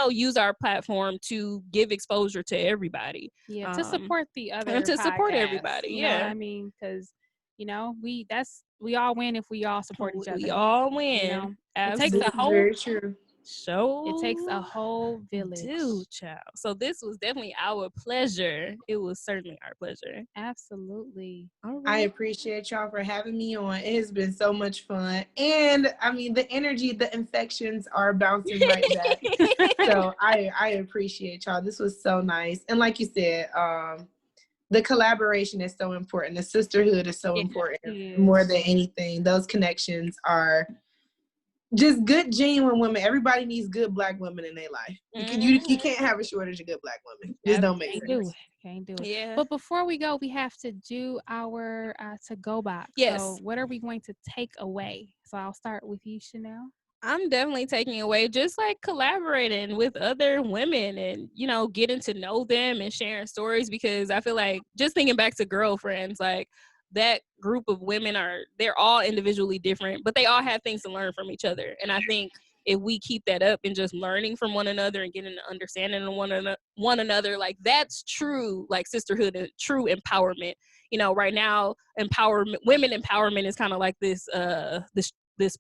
Speaker 2: use our platform to give exposure to everybody.
Speaker 1: Yeah, to support the other
Speaker 2: and to
Speaker 1: podcasts,
Speaker 2: support everybody.
Speaker 1: Yeah. I mean, because, we all win if we all support each other.
Speaker 2: We all win.
Speaker 1: It takes a whole...
Speaker 3: Very true.
Speaker 1: It takes a whole village.
Speaker 2: Dude, child. So this was definitely our pleasure. It was certainly our pleasure.
Speaker 1: Absolutely.
Speaker 2: All right.
Speaker 3: I appreciate y'all for having me on. It has been so much fun. And I mean, the energy, the infections are bouncing right back. So I appreciate y'all. This was so nice. And like you said, the collaboration is so important. The sisterhood is so important more than anything. Those connections are just good, genuine women. Everybody needs good Black women in their life. You can't have a shortage of good Black women. Just don't make sense.
Speaker 1: Can't do it.
Speaker 2: Yeah.
Speaker 1: But before we go, we have to do our to-go box.
Speaker 2: Yes.
Speaker 1: So what are we going to take away? So I'll start with you, Chanel.
Speaker 2: I'm definitely taking away just like collaborating with other women and, getting to know them and sharing stories, because I feel like just thinking back to girlfriends, like that group of women they're all individually different, but they all have things to learn from each other. And I think if we keep that up and just learning from one another and getting an understanding of one another, like that's true, like sisterhood and true empowerment. Right now, women empowerment is kind of like this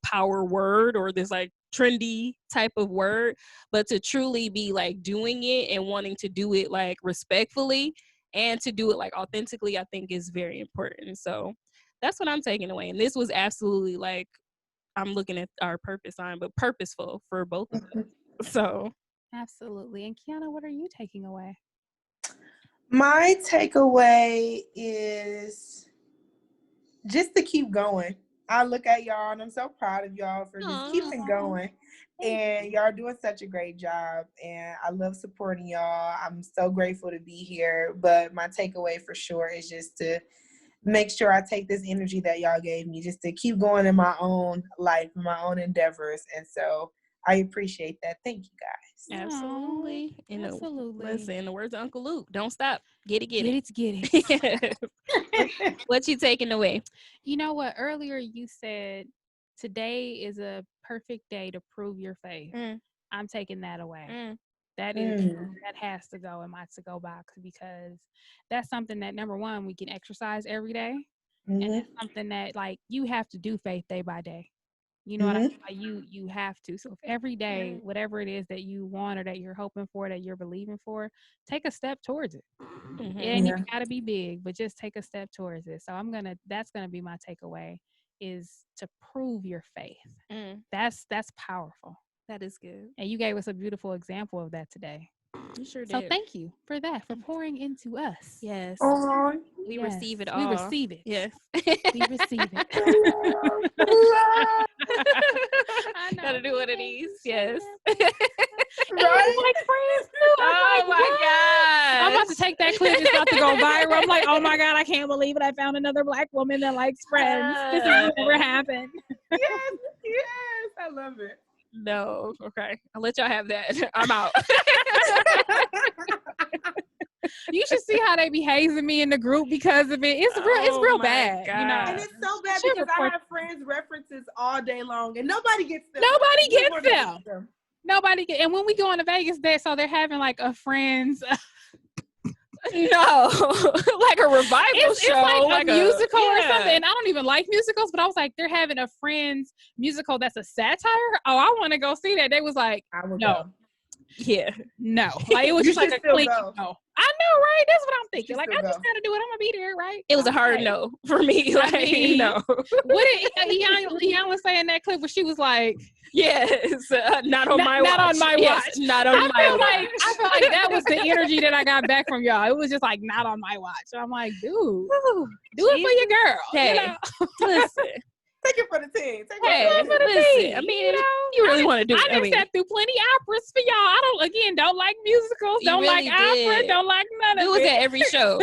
Speaker 2: power word or this like trendy type of word, but to truly be like doing it and wanting to do it like respectfully and to do it like authentically, I think is very important. So that's what I'm taking away. And this was absolutely like, I'm looking at our purpose sign, but purposeful for both of us. So
Speaker 1: absolutely. And Quiana, what are you taking away?
Speaker 3: My takeaway is just to keep going. I look at y'all and I'm so proud of y'all for just keeping going. And y'all are doing such a great job. And I love supporting y'all. I'm so grateful to be here. But my takeaway for sure is just to make sure I take this energy that y'all gave me just to keep going in my own life, my own endeavors. And so I appreciate that. Thank you, guys.
Speaker 2: Absolutely.
Speaker 1: Absolutely.
Speaker 2: Listen, in the words of Uncle Luke, don't stop. Get it.
Speaker 1: Get it.
Speaker 2: What you taking away?
Speaker 1: You know what? Earlier you said today is a perfect day to prove your faith. I'm taking that away. That has to go in my to-go box because that's something that, number one, we can exercise every day. And it's something that, like, you have to do faith day by day. You know what I mean? Like, you have to. So if every day, whatever it is that you want or that you're hoping for, that you're believing for, take a step towards it. It ain't even gotta be big, but just take a step towards it. So that's gonna be my takeaway, is to prove your faith. That's powerful.
Speaker 2: That is good.
Speaker 1: And you gave us a beautiful example of that today.
Speaker 2: You sure did.
Speaker 1: So thank you for that, for pouring into us.
Speaker 2: Yes. We
Speaker 1: Yes.
Speaker 2: receive it all.
Speaker 1: We receive it.
Speaker 2: Yes.
Speaker 1: We receive it.
Speaker 2: I know. Gotta do one of these. Yes.
Speaker 3: Right?
Speaker 1: Like friends too.
Speaker 2: Oh my God.
Speaker 1: I'm about to take that clip. It's about to go viral. I'm like, oh my God, I can't believe it. I found another Black woman that likes Friends. This has never happened.
Speaker 3: Yes, I love it.
Speaker 2: No, okay. I'll let y'all have that. I'm out.
Speaker 1: You should see how they be hazing me in the group because of it. It's real bad.
Speaker 2: God.
Speaker 1: You know,
Speaker 3: And it's so bad because I have friends references all day long and nobody gets them.
Speaker 1: Nobody gets them. And when we go into Vegas, they're having like a Friends.
Speaker 2: No, like a revival show.
Speaker 1: It's like a musical or something. And I don't even like musicals, but I was like, they're having a Friends musical that's a satire. Oh, I want to go see that. They was like, no.
Speaker 3: Go.
Speaker 2: Yeah.
Speaker 1: No. Like, it was just like a clink. No. I know, right? That's what I'm thinking. Like, I just got to do it. I'm going to be there, right?
Speaker 2: It was a hard no for me. Like,
Speaker 1: I mean,
Speaker 2: no.
Speaker 1: What did Iyanla say in that clip where she was like,
Speaker 2: yes, not on my watch.
Speaker 1: Not on my watch.
Speaker 2: Not on my watch.
Speaker 1: I feel like that was the energy that I got back from y'all. It was just like, not on my watch. And I'm like, dude, do it for your girl.
Speaker 2: Hey,
Speaker 1: you know?
Speaker 2: Listen.
Speaker 3: Take it for the team.
Speaker 1: Take it for the team.
Speaker 2: I mean, you really want to do it.
Speaker 1: I done sat through plenty operas for y'all. I don't like musicals, don't really like opera, don't like none of it.
Speaker 2: Do it at every show.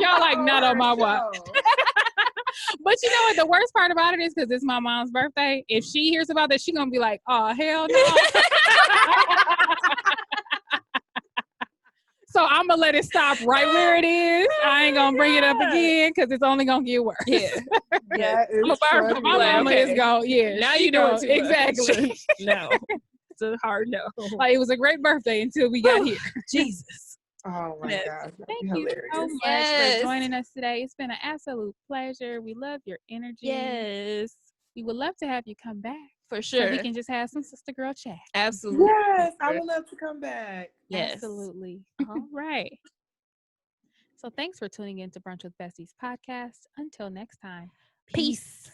Speaker 1: Y'all like not on my watch. But you know what? The worst part about it is because it's my mom's birthday. If she hears about that, she's going to be like, oh, hell no. So I'm going to let it stop right where it is. I ain't going to bring it up again because it's only going to get worse.
Speaker 2: Yeah.
Speaker 1: My mama is going,
Speaker 2: now you know it.
Speaker 1: Exactly.
Speaker 2: No. It's a hard no.
Speaker 1: Like, it was a great birthday until we got here.
Speaker 2: Jesus.
Speaker 3: Oh my God.
Speaker 1: Thank you so much for joining us today. It's been an absolute pleasure. We love your energy.
Speaker 2: Yes.
Speaker 1: We would love to have you come back.
Speaker 2: For sure.
Speaker 1: So we can just have some sister girl chat.
Speaker 2: Absolutely.
Speaker 3: Yes, I would love to come back.
Speaker 2: Yes.
Speaker 1: Absolutely. All right. So thanks for tuning in to Brunch with Besties podcast. Until next time.
Speaker 2: Peace.